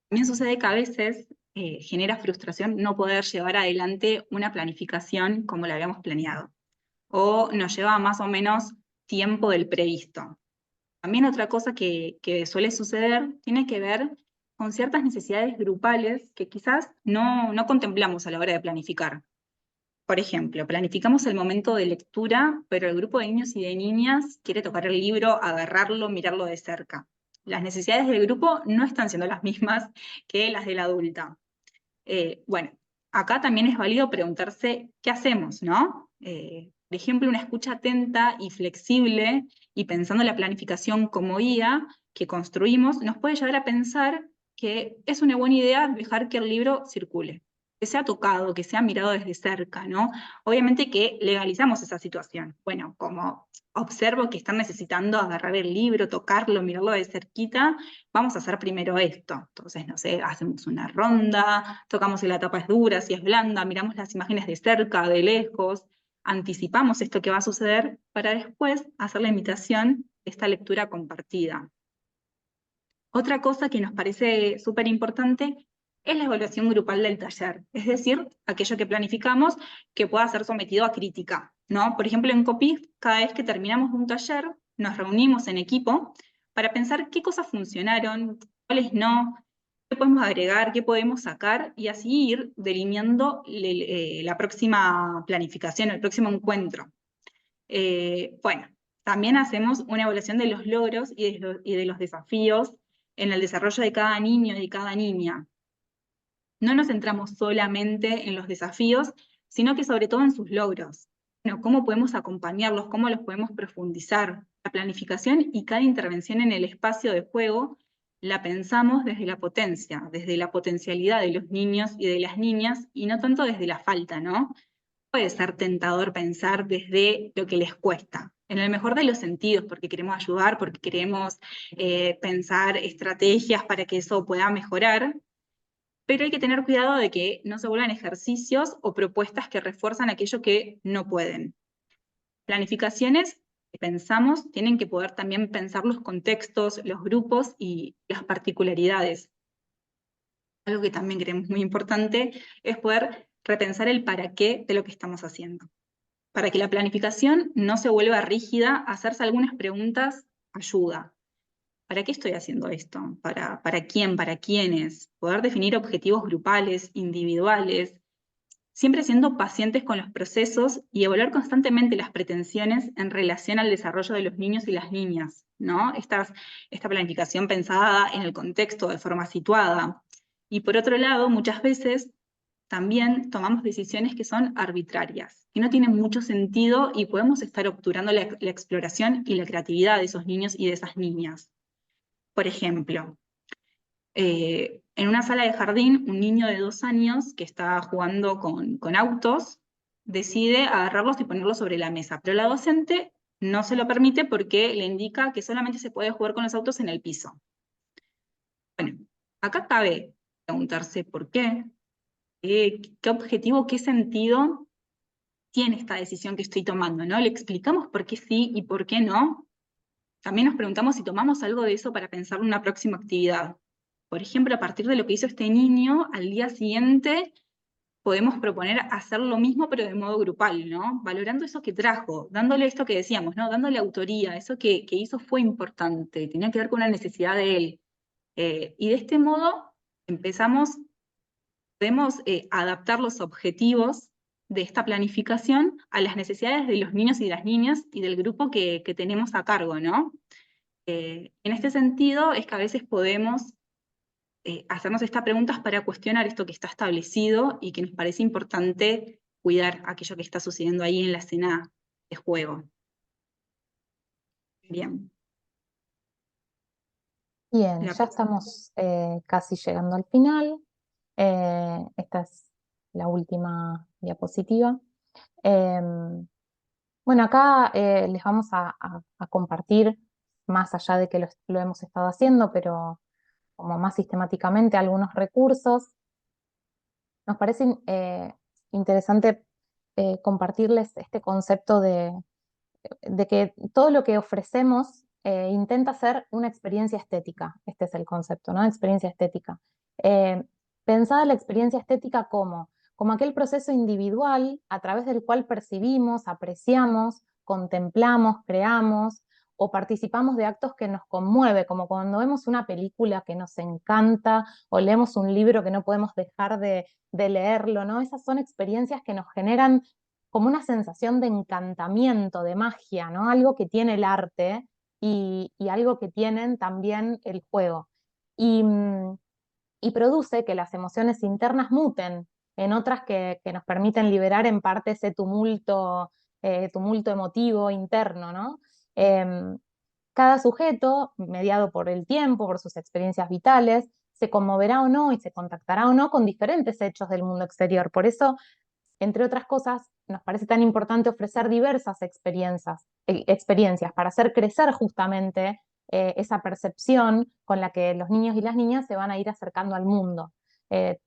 También sucede que a veces genera frustración no poder llevar adelante una planificación como la habíamos planeado, o nos lleva más o menos tiempo del previsto. También otra cosa que suele suceder tiene que ver con ciertas necesidades grupales que quizás no contemplamos a la hora de planificar. Por ejemplo, planificamos el momento de lectura, pero el grupo de niños y de niñas quiere tocar el libro, agarrarlo, mirarlo de cerca. Las necesidades del grupo no están siendo las mismas que las del adulta. Bueno, acá también es válido preguntarse qué hacemos, ¿no? Por ejemplo, una escucha atenta y flexible y pensando en la planificación como guía que construimos, nos puede llevar a pensar que es una buena idea dejar que el libro circule, que sea tocado, que sea mirado desde cerca, ¿no? Obviamente que legalizamos esa situación. Bueno, como observo que están necesitando agarrar el libro, tocarlo, mirarlo de cerquita, vamos a hacer primero esto. Entonces, no sé, hacemos una ronda, tocamos si la tapa es dura, si es blanda, miramos las imágenes de cerca, de lejos, anticipamos esto que va a suceder para después hacer la invitación de esta lectura compartida. Otra cosa que nos parece súper importante es la evaluación grupal del taller, es decir, aquello que planificamos que pueda ser sometido a crítica, ¿no? Por ejemplo, en COPIC, cada vez que terminamos un taller, nos reunimos en equipo para pensar qué cosas funcionaron, cuáles no, qué podemos agregar, qué podemos sacar, y así ir delineando la próxima planificación, el próximo encuentro. Bueno, también hacemos una evaluación de los logros y de los desafíos en el desarrollo de cada niño y de cada niña. No nos centramos solamente en los desafíos, sino que sobre todo en sus logros. Bueno, cómo podemos acompañarlos, cómo los podemos profundizar. La planificación y cada intervención en el espacio de juego la pensamos desde la potencia, desde la potencialidad de los niños y de las niñas, y no tanto desde la falta, ¿no? Puede ser tentador pensar desde lo que les cuesta, en el mejor de los sentidos, porque queremos ayudar, porque queremos pensar estrategias para que eso pueda mejorar, pero hay que tener cuidado de que no se vuelvan ejercicios o propuestas que refuerzan aquello que no pueden. Planificaciones que pensamos tienen que poder también pensar los contextos, los grupos y las particularidades. Algo que también creemos muy importante es poder repensar el para qué de lo que estamos haciendo. Para que la planificación no se vuelva rígida, hacerse algunas preguntas ayuda. ¿Para qué estoy haciendo esto? ¿Para quién? ¿Para quiénes? Poder definir objetivos grupales, individuales, siempre siendo pacientes con los procesos y evaluar constantemente las pretensiones en relación al desarrollo de los niños y las niñas, ¿no? Esta planificación pensada en el contexto, de forma situada. Y por otro lado, muchas veces también tomamos decisiones que son arbitrarias, que no tienen mucho sentido y podemos estar obturando la exploración y la creatividad de esos niños y de esas niñas. Por ejemplo, en una sala de jardín, un niño de 2 años que está jugando con autos decide agarrarlos y ponerlos sobre la mesa, pero la docente no se lo permite porque le indica que solamente se puede jugar con los autos en el piso. Bueno, acá cabe preguntarse por qué, qué objetivo, qué sentido tiene esta decisión que estoy tomando, ¿no? Le explicamos por qué sí y por qué no. También nos preguntamos si tomamos algo de eso para pensar en una próxima actividad. Por ejemplo, a partir de lo que hizo este niño, al día siguiente podemos proponer hacer lo mismo, pero de modo grupal, ¿no? Valorando eso que trajo, dándole esto que decíamos, ¿no? Dándole autoría, eso que hizo fue importante, tenía que ver con una necesidad de él. Y de este modo podemos adaptar los objetivos de esta planificación a las necesidades de los niños y de las niñas y del grupo que tenemos a cargo, ¿no? En este sentido es que a veces podemos hacernos estas preguntas para cuestionar esto que está establecido y que nos parece importante cuidar aquello que está sucediendo ahí en la escena de juego. Bien. Bien, ya estamos casi llegando al final. Esta es la última diapositiva. Bueno, acá les vamos a compartir, más allá de que lo hemos estado haciendo, pero como más sistemáticamente, algunos recursos. Nos parece interesante compartirles este concepto de que todo lo que ofrecemos intenta ser una experiencia estética. Este es el concepto, ¿no? Experiencia estética. Pensada la experiencia estética como aquel proceso individual a través del cual percibimos, apreciamos, contemplamos, creamos o participamos de actos que nos conmueve, como cuando vemos una película que nos encanta o leemos un libro que no podemos dejar de leerlo, ¿no? Esas son experiencias que nos generan como una sensación de encantamiento, de magia, ¿no? Algo que tiene el arte y algo que tienen también el juego. Y produce que las emociones internas muten en otras que nos permiten liberar en parte ese tumulto emotivo interno, ¿no? Cada sujeto, mediado por el tiempo, por sus experiencias vitales, se conmoverá o no y se contactará o no con diferentes hechos del mundo exterior. Por eso, entre otras cosas, nos parece tan importante ofrecer diversas experiencias para hacer crecer justamente esa percepción con la que los niños y las niñas se van a ir acercando al mundo.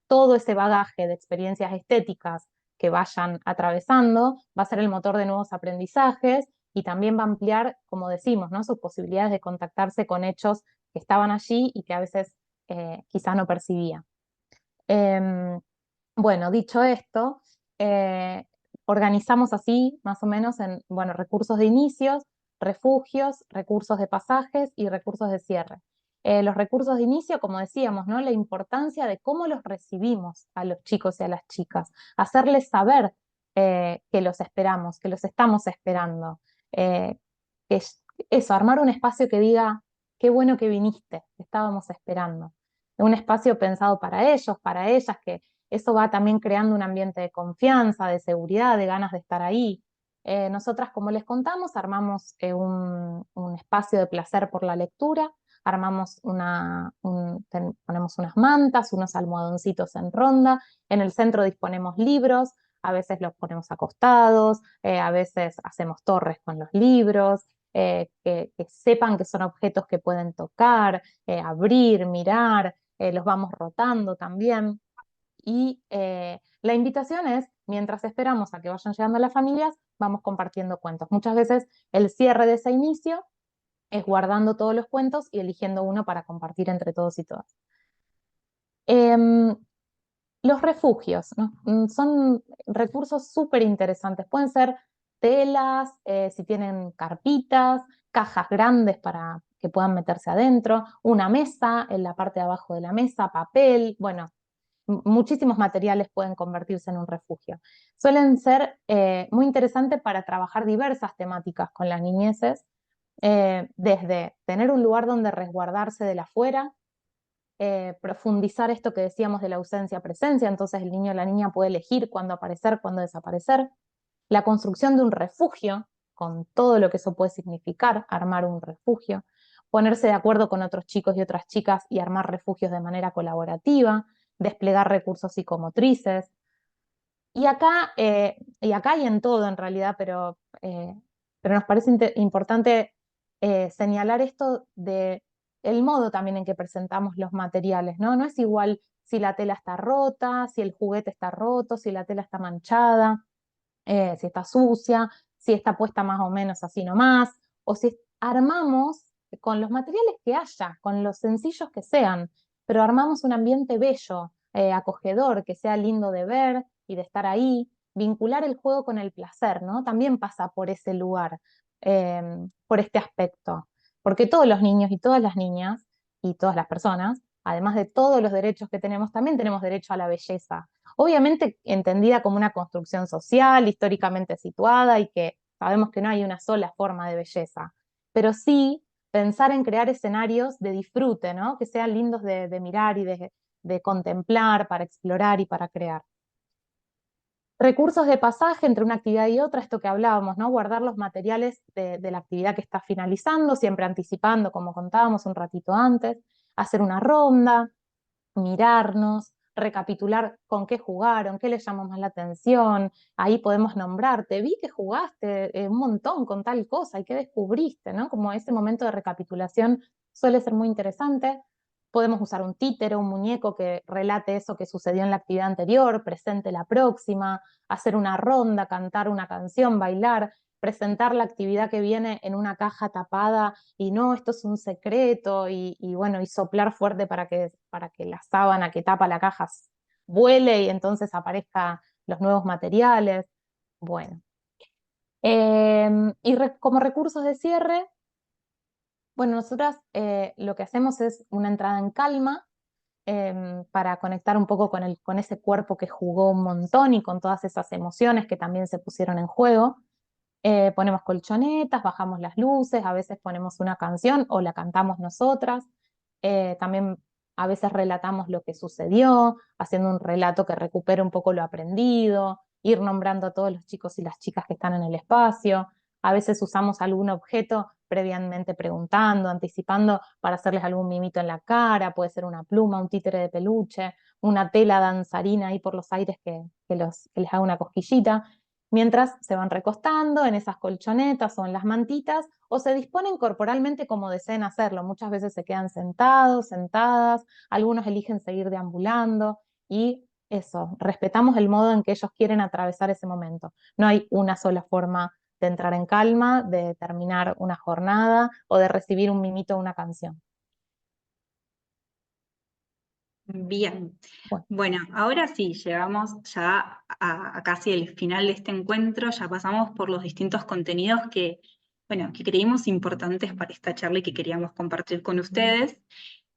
Todo ese bagaje de experiencias estéticas que vayan atravesando va a ser el motor de nuevos aprendizajes y también va a ampliar, como decimos, ¿no?, sus posibilidades de contactarse con hechos que estaban allí y que a veces quizás no percibía. Bueno, dicho esto, organizamos así más o menos en, bueno, recursos de inicios, refugios, recursos de pasajes y recursos de cierre. Los recursos de inicio, como decíamos, ¿no?, la importancia de cómo los recibimos a los chicos y a las chicas, hacerles saber que los esperamos, que los estamos esperando. Que eso, armar un espacio que diga, qué bueno que viniste, te estábamos esperando. Un espacio pensado para ellos, para ellas, que eso va también creando un ambiente de confianza, de seguridad, de ganas de estar ahí. Nosotras, como les contamos, armamos un espacio de placer por la lectura, armamos ponemos unas mantas, unos almohadoncitos en ronda, en el centro disponemos libros, a veces los ponemos acostados, a veces hacemos torres con los libros, que sepan que son objetos que pueden tocar, abrir, mirar, los vamos rotando también. Y la invitación es, mientras esperamos a que vayan llegando las familias, vamos compartiendo cuentos. Muchas veces el cierre de ese inicio es guardando todos los cuentos y eligiendo uno para compartir entre todos y todas. Los refugios, ¿no? Son recursos súper interesantes. Pueden ser telas, si tienen carpitas, cajas grandes para que puedan meterse adentro, una mesa en la parte de abajo de la mesa, papel, bueno, muchísimos materiales pueden convertirse en un refugio. Suelen ser muy interesantes para trabajar diversas temáticas con las niñeces, desde tener un lugar donde resguardarse del afuera, profundizar esto que decíamos de la ausencia-presencia, entonces el niño o la niña puede elegir cuándo aparecer, cuándo desaparecer, la construcción de un refugio, con todo lo que eso puede significar, armar un refugio, ponerse de acuerdo con otros chicos y otras chicas y armar refugios de manera colaborativa, desplegar recursos psicomotrices. Y acá y en todo en realidad, pero nos parece importante señalar esto de el modo también en que presentamos los materiales, ¿no? No es igual si la tela está rota, si el juguete está roto, si la tela está manchada, si está sucia, si está puesta más o menos así nomás, o si armamos con los materiales que haya, con los sencillos que sean, pero armamos un ambiente bello, acogedor, que sea lindo de ver y de estar ahí, vincular el juego con el placer, ¿no? También pasa por ese lugar, por este aspecto, porque todos los niños y todas las niñas y todas las personas, además de todos los derechos que tenemos, también tenemos derecho a la belleza, obviamente entendida como una construcción social, históricamente situada y que sabemos que no hay una sola forma de belleza, pero sí pensar en crear escenarios de disfrute, ¿no? Que sean lindos de mirar y de contemplar, para explorar y para crear. Recursos de pasaje entre una actividad y otra, esto que hablábamos, ¿no? Guardar los materiales de la actividad que está finalizando, siempre anticipando, como contábamos un ratito antes, hacer una ronda, mirarnos, recapitular con qué jugaron, qué les llamó más la atención, ahí podemos nombrarte, vi que jugaste un montón con tal cosa y qué descubriste, ¿no? Como ese momento de recapitulación suele ser muy interesante. Podemos usar un títere, un muñeco que relate eso que sucedió en la actividad anterior, presente la próxima, hacer una ronda, cantar una canción, bailar, presentar la actividad que viene en una caja tapada y no, esto es un secreto y bueno, y soplar fuerte para que la sábana que tapa la caja vuele y entonces aparezcan los nuevos materiales. Bueno. Como recursos de cierre, bueno, nosotras lo que hacemos es una entrada en calma para conectar un poco con ese cuerpo que jugó un montón y con todas esas emociones que también se pusieron en juego. Ponemos colchonetas, bajamos las luces, a veces ponemos una canción o la cantamos nosotras. También a veces relatamos lo que sucedió, haciendo un relato que recupere un poco lo aprendido, ir nombrando a todos los chicos y las chicas que están en el espacio. A veces usamos algún objeto previamente preguntando, anticipando para hacerles algún mimito en la cara, puede ser una pluma, un títere de peluche, una tela danzarina ahí por los aires que les haga una cosquillita, mientras se van recostando en esas colchonetas o en las mantitas, o se disponen corporalmente como deseen hacerlo. Muchas veces se quedan sentados, sentadas, algunos eligen seguir deambulando, y eso, respetamos el modo en que ellos quieren atravesar ese momento. No hay una sola forma de entrar en calma, de terminar una jornada o de recibir un mimito o una canción. Bien. Bueno. Bueno, ahora sí, llegamos ya a casi el final de este encuentro, ya pasamos por los distintos contenidos que, bueno, que creímos importantes para esta charla y que queríamos compartir con ustedes.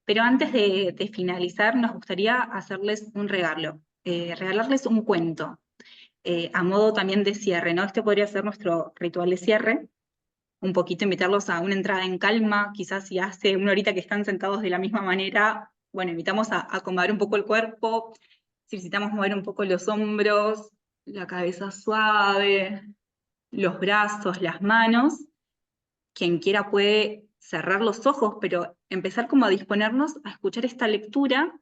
Pero antes de finalizar, nos gustaría hacerles un regalo, regalarles un cuento, a modo también de cierre, ¿no? Este podría ser nuestro ritual de cierre, un poquito invitarlos a una entrada en calma, quizás si hace una horita que están sentados de la misma manera, bueno, invitamos a acomodar un poco el cuerpo, si necesitamos mover un poco los hombros, la cabeza suave, los brazos, las manos. Quien quiera puede cerrar los ojos, pero empezar como a disponernos a escuchar esta lectura,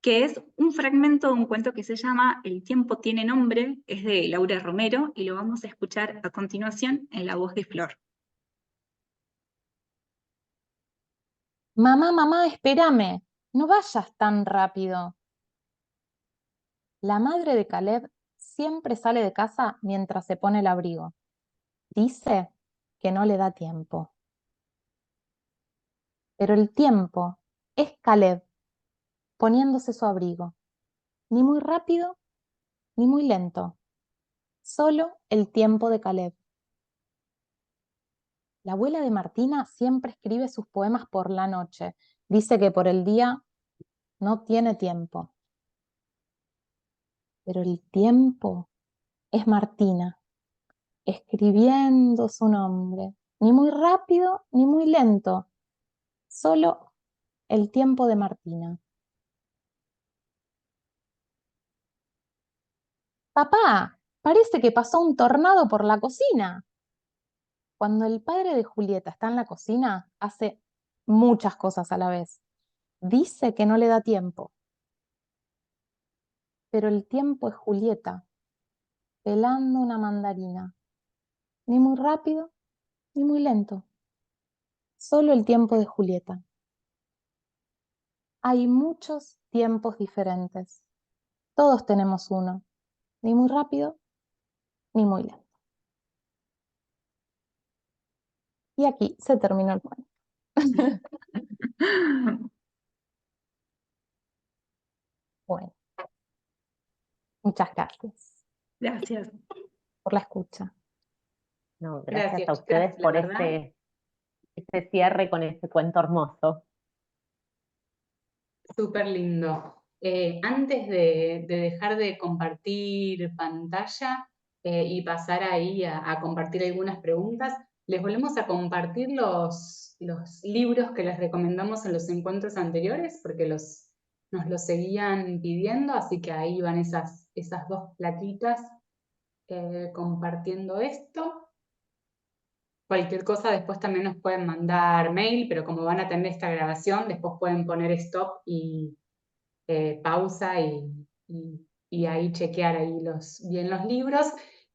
que es un fragmento de un cuento que se llama El tiempo tiene nombre, es de Laura Romero, y lo vamos a escuchar a continuación en la voz de Flor. Mamá, mamá, espérame, no vayas tan rápido. La madre de Caleb siempre sale de casa mientras se pone el abrigo. Dice que no le da tiempo. Pero el tiempo es Caleb poniéndose su abrigo. Ni muy rápido, ni muy lento. Solo el tiempo de Caleb. La abuela de Martina siempre escribe sus poemas por la noche. Dice que por el día no tiene tiempo. Pero el tiempo es Martina, escribiendo su nombre. Ni muy rápido, ni muy lento. Solo el tiempo de Martina. Papá, parece que pasó un tornado por la cocina. Cuando el padre de Julieta está en la cocina, hace muchas cosas a la vez. Dice que no le da tiempo. Pero el tiempo es Julieta, pelando una mandarina. Ni muy rápido, ni muy lento. Solo el tiempo de Julieta. Hay muchos tiempos diferentes. Todos tenemos uno. Ni muy rápido, ni muy lento. Y aquí se terminó el cuento. Bueno, muchas gracias Gracias. por la escucha. No, gracias Gracias, a chicas, ustedes la por verdad. este cierre con este cuento hermoso. Súper lindo. Antes de dejar de compartir pantalla y pasar ahí a compartir algunas preguntas, les volvemos a compartir los libros que les recomendamos en los encuentros anteriores, porque nos los seguían pidiendo, así que ahí van esas dos platitas compartiendo esto. Cualquier cosa después también nos pueden mandar mail, pero como van a tener esta grabación, después pueden poner stop y pausa y ahí chequear ahí bien los libros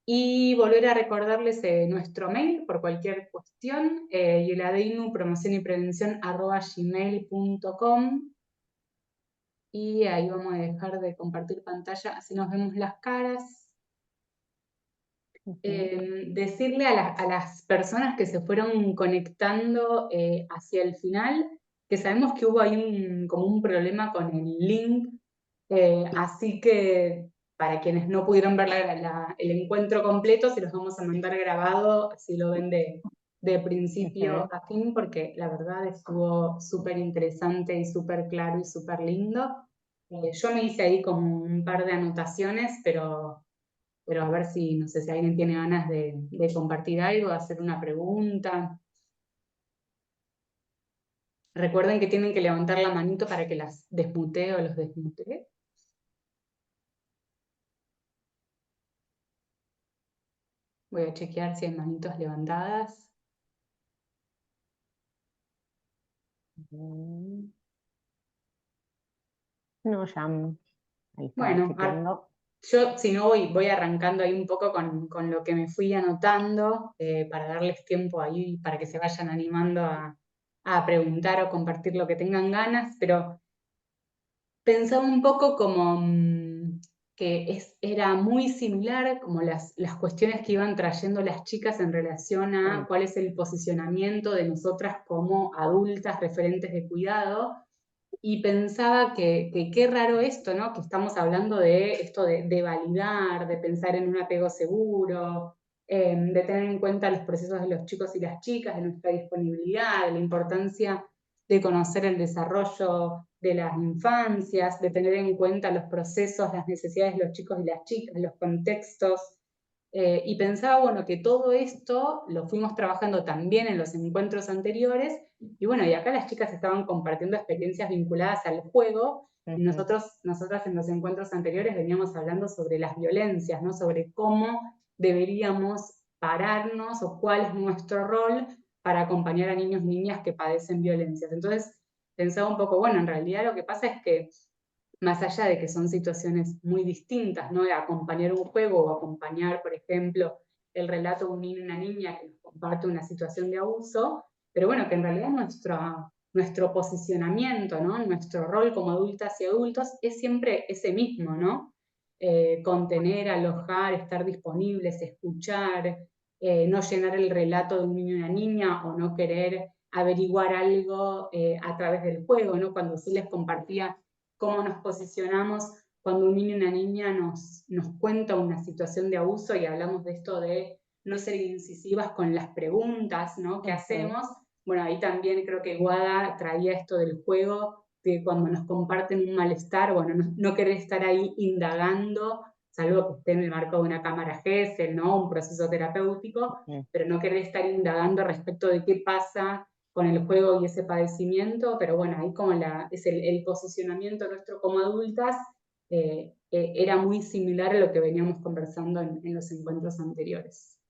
y volver a recordarles nuestro mail por cualquier cuestión, yeladeinu promoción y prevención @gmail.com, y ahí vamos a dejar de compartir pantalla, así nos vemos las caras. Decirle a las personas que se fueron conectando hacia el final, que sabemos que hubo ahí como un problema con el link, así que para quienes no pudieron ver el encuentro completo, se los vamos a mandar grabado, así lo ven de principio a fin, porque la verdad estuvo súper interesante y súper claro y súper lindo. Yo me hice ahí como un par de anotaciones, pero a ver si, no sé si alguien tiene ganas de compartir algo, de hacer una pregunta. Recuerden que tienen que levantar la manito para que las desmutee o los desmutee. Voy a chequear si hay manitos levantadas. Mm. No, ya ahí estaba Bueno, chequeando. yo si no voy arrancando ahí un poco con lo que me fui anotando para darles tiempo ahí, para que se vayan animando a preguntar o compartir lo que tengan ganas, pero pensaba un poco como que era muy similar como las cuestiones que iban trayendo las chicas en relación a cuál es el posicionamiento de nosotras como adultas referentes de cuidado. Y pensaba que qué raro esto, ¿no? Que estamos hablando de esto de validar, de pensar en un apego seguro, de tener en cuenta los procesos de los chicos y las chicas, de nuestra disponibilidad, de la importancia de conocer el desarrollo de las infancias, de tener en cuenta los procesos, las necesidades de los chicos y las chicas, los contextos. Y pensaba, bueno, que todo esto lo fuimos trabajando también en los encuentros anteriores, y bueno, y acá las chicas estaban compartiendo experiencias vinculadas al juego, y nosotras en los encuentros anteriores veníamos hablando sobre las violencias, ¿no? Sobre cómo deberíamos pararnos o cuál es nuestro rol para acompañar a niños y niñas que padecen violencias. Entonces, pensaba un poco, bueno, en realidad lo que pasa es que más allá de que son situaciones muy distintas, ¿no? De acompañar un juego o acompañar, por ejemplo, el relato de un niño y una niña que nos comparte una situación de abuso, pero bueno, que en realidad nuestro posicionamiento, ¿no? Nuestro rol como adultas y adultos es siempre ese mismo, ¿no? Contener, alojar, estar disponibles, escuchar, no llenar el relato de un niño y una niña o no querer averiguar algo a través del juego, ¿no? Cuando sí les compartía cómo nos posicionamos cuando un niño y una niña nos cuenta una situación de abuso y hablamos de esto de no ser incisivas con las preguntas, ¿no? ¿Qué hacemos? Bueno, ahí también creo que Guada traía esto del juego, que cuando nos comparten un malestar, bueno, no querer estar ahí indagando, salvo que esté en el marco de una cámara GESEL, ¿no? Un proceso terapéutico, pero no querer estar indagando respecto de qué pasa con el juego y ese padecimiento, pero bueno, ahí como es el posicionamiento nuestro como adultas era muy similar a lo que veníamos conversando en los encuentros anteriores.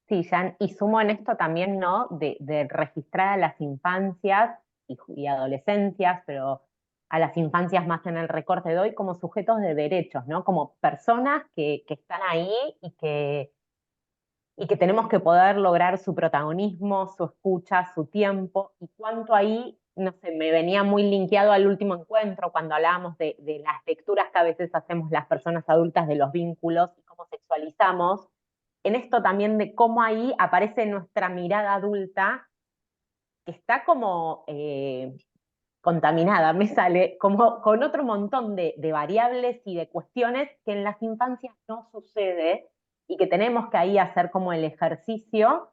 Sí, Jan, y sumo en esto también, ¿no? De registrar a las infancias y adolescencias, pero a las infancias más en el recorte de hoy como sujetos de derechos, ¿no? Como personas que están ahí y que tenemos que poder lograr su protagonismo, su escucha, su tiempo, y cuánto ahí, no sé, me venía muy linkeado al último encuentro cuando hablábamos de las lecturas que a veces hacemos las personas adultas de los vínculos y cómo sexualizamos, en esto también de cómo ahí aparece nuestra mirada adulta, que está como contaminada, me sale, como con otro montón de variables y de cuestiones que en las infancias no sucede y que tenemos que ahí hacer como el ejercicio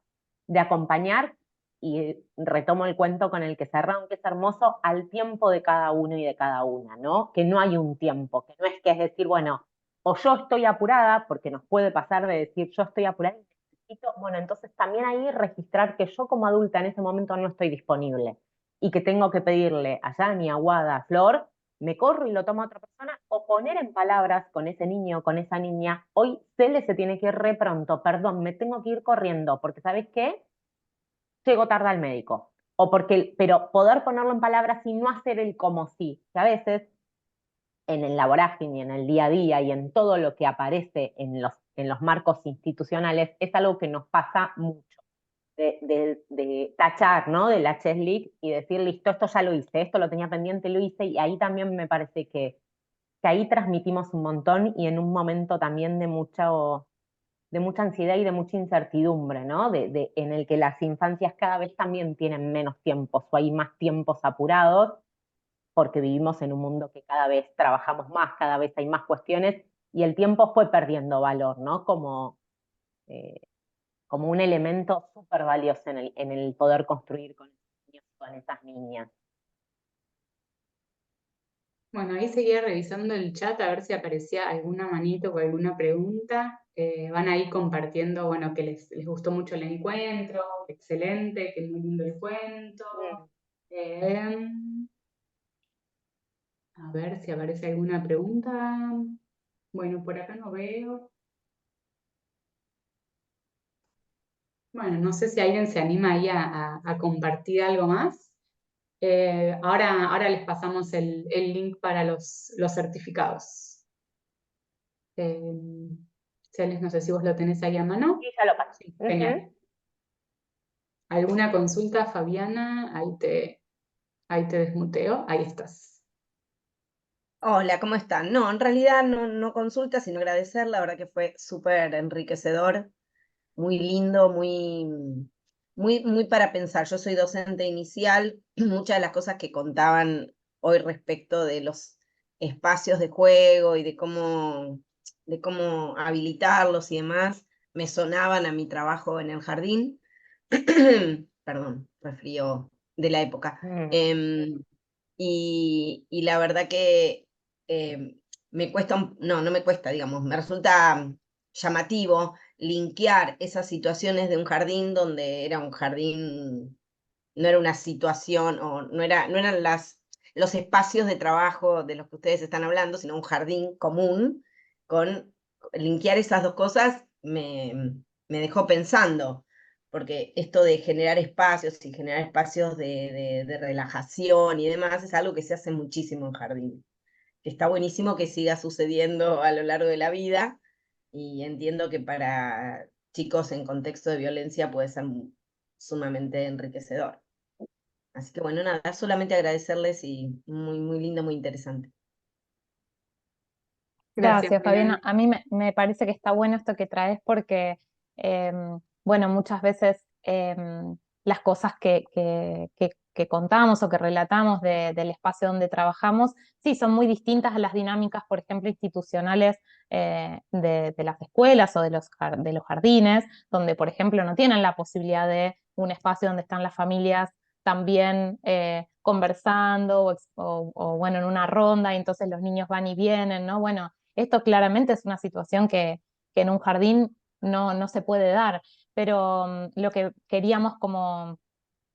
de acompañar, y retomo el cuento con el que cerraron, que es hermoso, al tiempo de cada uno y de cada una, ¿no? Que no hay un tiempo, que no es que es decir, bueno, o yo estoy apurada, porque nos puede pasar de decir yo estoy apurada y necesito, bueno, entonces también ahí registrar que yo como adulta en ese momento no estoy disponible y que tengo que pedirle a Yani, a Wada, a Flor, me corro y lo tomo a otra persona, o poner en palabras con ese niño, con esa niña, hoy Cele se tiene que ir re pronto, perdón, me tengo que ir corriendo, porque ¿sabes qué? Llego tarde al médico. O porque, pero poder ponerlo en palabras y no hacer el como sí, que a veces en la vorágine, en el día a día y en todo lo que aparece en los marcos institucionales, es algo que nos pasa mucho. De tachar, ¿no? De la chess league y decir, listo, esto ya lo hice, esto lo tenía pendiente, lo hice, y ahí también me parece que ahí transmitimos un montón y en un momento también de mucha ansiedad y de mucha incertidumbre, ¿no? En el que las infancias cada vez también tienen menos tiempos o hay más tiempos apurados porque vivimos en un mundo que cada vez trabajamos más, cada vez hay más cuestiones y el tiempo fue perdiendo valor, ¿no? Eh, como un elemento súper valioso en el poder construir con esos niños y con esas niñas. Bueno, ahí seguía revisando el chat a ver si aparecía alguna manito o alguna pregunta. Van ahí compartiendo, bueno, que les gustó mucho el encuentro, excelente, que muy lindo el cuento. A ver si aparece alguna pregunta. Bueno, por acá no veo. Bueno, no sé si alguien se anima ahí a compartir algo más. Ahora les pasamos el link para los certificados. Celes, no sé si vos lo tenés ahí a mano. Sí, ya lo pasé. Sí, genial. ¿Alguna consulta, Fabiana? Ahí te desmuteo. Ahí estás. Hola, ¿cómo están? No, en realidad no consulta, sino agradecer, la verdad que fue súper enriquecedor, muy lindo, muy para pensar. Yo soy docente inicial, muchas de las cosas que contaban hoy respecto de los espacios de juego y de cómo habilitarlos y demás, me sonaban a mi trabajo en el jardín. Perdón, resfrío de la época. Y la verdad que me cuesta, no me cuesta, digamos, me resulta llamativo linkear esas situaciones de un jardín donde era un jardín, no era una situación, o no eran los espacios de trabajo de los que ustedes están hablando, sino un jardín común, con linkear esas dos cosas me dejó pensando porque esto de generar espacios y generar espacios de relajación y demás es algo que se hace muchísimo en jardín. Que está buenísimo que siga sucediendo a lo largo de la vida y entiendo que para chicos en contexto de violencia puede ser sumamente enriquecedor. Así que bueno, nada, solamente agradecerles y muy lindo, muy interesante. Gracias, Fabiana. Fabiana. A mí me parece que está bueno esto que traes porque, bueno, muchas veces las cosas que contamos o que relatamos del espacio donde trabajamos, sí, son muy distintas a las dinámicas, por ejemplo, institucionales de las escuelas o de los jardines, donde, por ejemplo, no tienen la posibilidad de un espacio donde están las familias también conversando bueno, en una ronda y entonces los niños van y vienen, ¿no? Bueno, esto claramente es una situación que en un jardín no se puede dar, pero lo que queríamos como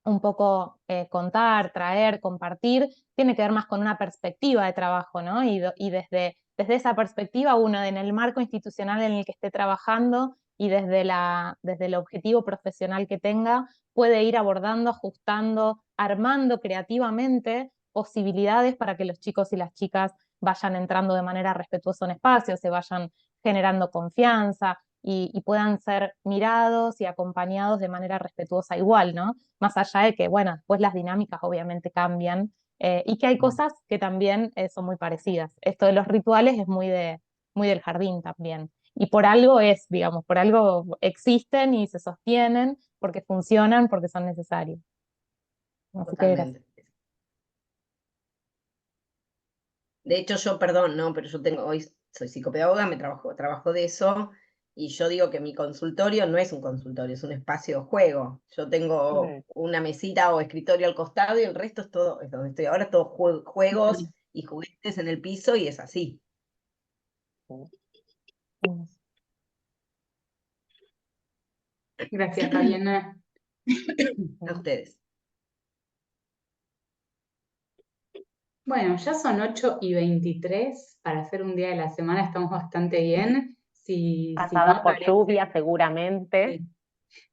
un poco contar, traer, compartir, tiene que ver más con una perspectiva de trabajo, ¿no? Y desde esa perspectiva uno en el marco institucional en el que esté trabajando y desde el objetivo profesional que tenga, puede ir abordando, ajustando, armando creativamente posibilidades para que los chicos y las chicas vayan entrando de manera respetuosa en espacios, se vayan generando confianza y puedan ser mirados y acompañados de manera respetuosa igual, ¿no? Más allá de que, bueno, después las dinámicas obviamente cambian y que hay cosas que también son muy parecidas. Esto de los rituales es muy del jardín también. Y por algo es, digamos, por algo existen y se sostienen, porque funcionan, porque son necesarios. Así que gracias. Totalmente. De hecho, yo, perdón, no, pero hoy soy psicopedagoga, trabajo de eso, y yo digo que mi consultorio no es un consultorio, es un espacio de juego. Yo tengo una mesita o escritorio al costado y el resto es donde estoy ahora, todos juegos y juguetes en el piso y es así. Gracias, Fabiana. A ustedes. Bueno, ya son 8:23, para hacer un día de la semana estamos bastante bien. Si no Pasadas por aparece, lluvia, seguramente.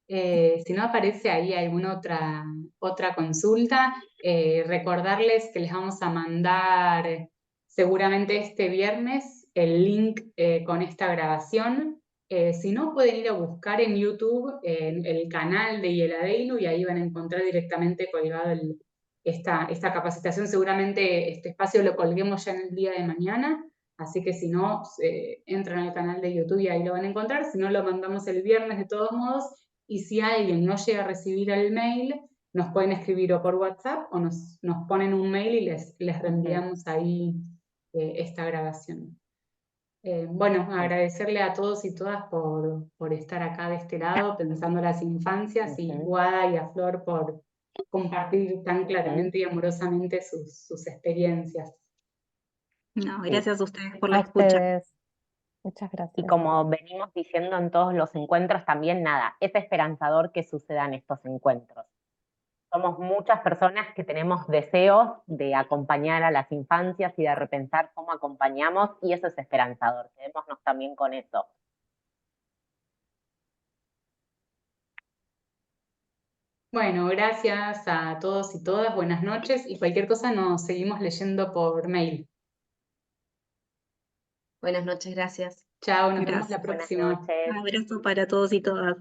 sí. Si no aparece ahí alguna otra consulta, recordarles que les vamos a mandar seguramente este viernes el link con esta grabación. Si no, pueden ir a buscar en YouTube el canal de Hieladeinu y ahí van a encontrar directamente colgado esta capacitación. Seguramente este espacio lo colguemos ya en el día de mañana, así que si no, entran al canal de YouTube y ahí lo van a encontrar. Si no, lo mandamos el viernes de todos modos. Y si alguien no llega a recibir el mail, nos pueden escribir o por WhatsApp o nos ponen un mail y les reenviamos ahí esta grabación. Bueno, agradecerle a todos y todas por estar acá de este lado, pensando las infancias, y Guada y a Flor por compartir tan claramente y amorosamente sus experiencias. No, gracias a ustedes por A la escucha. ustedes. Muchas Y gracias. como venimos diciendo en todos los encuentros, también nada, es esperanzador que sucedan estos encuentros. Somos muchas personas que tenemos deseos de acompañar a las infancias y de repensar cómo acompañamos, y eso es esperanzador. Quedémonos también con eso. Bueno, gracias a todos y todas, buenas noches y cualquier cosa nos seguimos leyendo por mail. Buenas noches, gracias. Chao, nos vemos la Gracias. Buenas próxima. noches. Abrazo para todos y todas.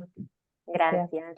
Gracias.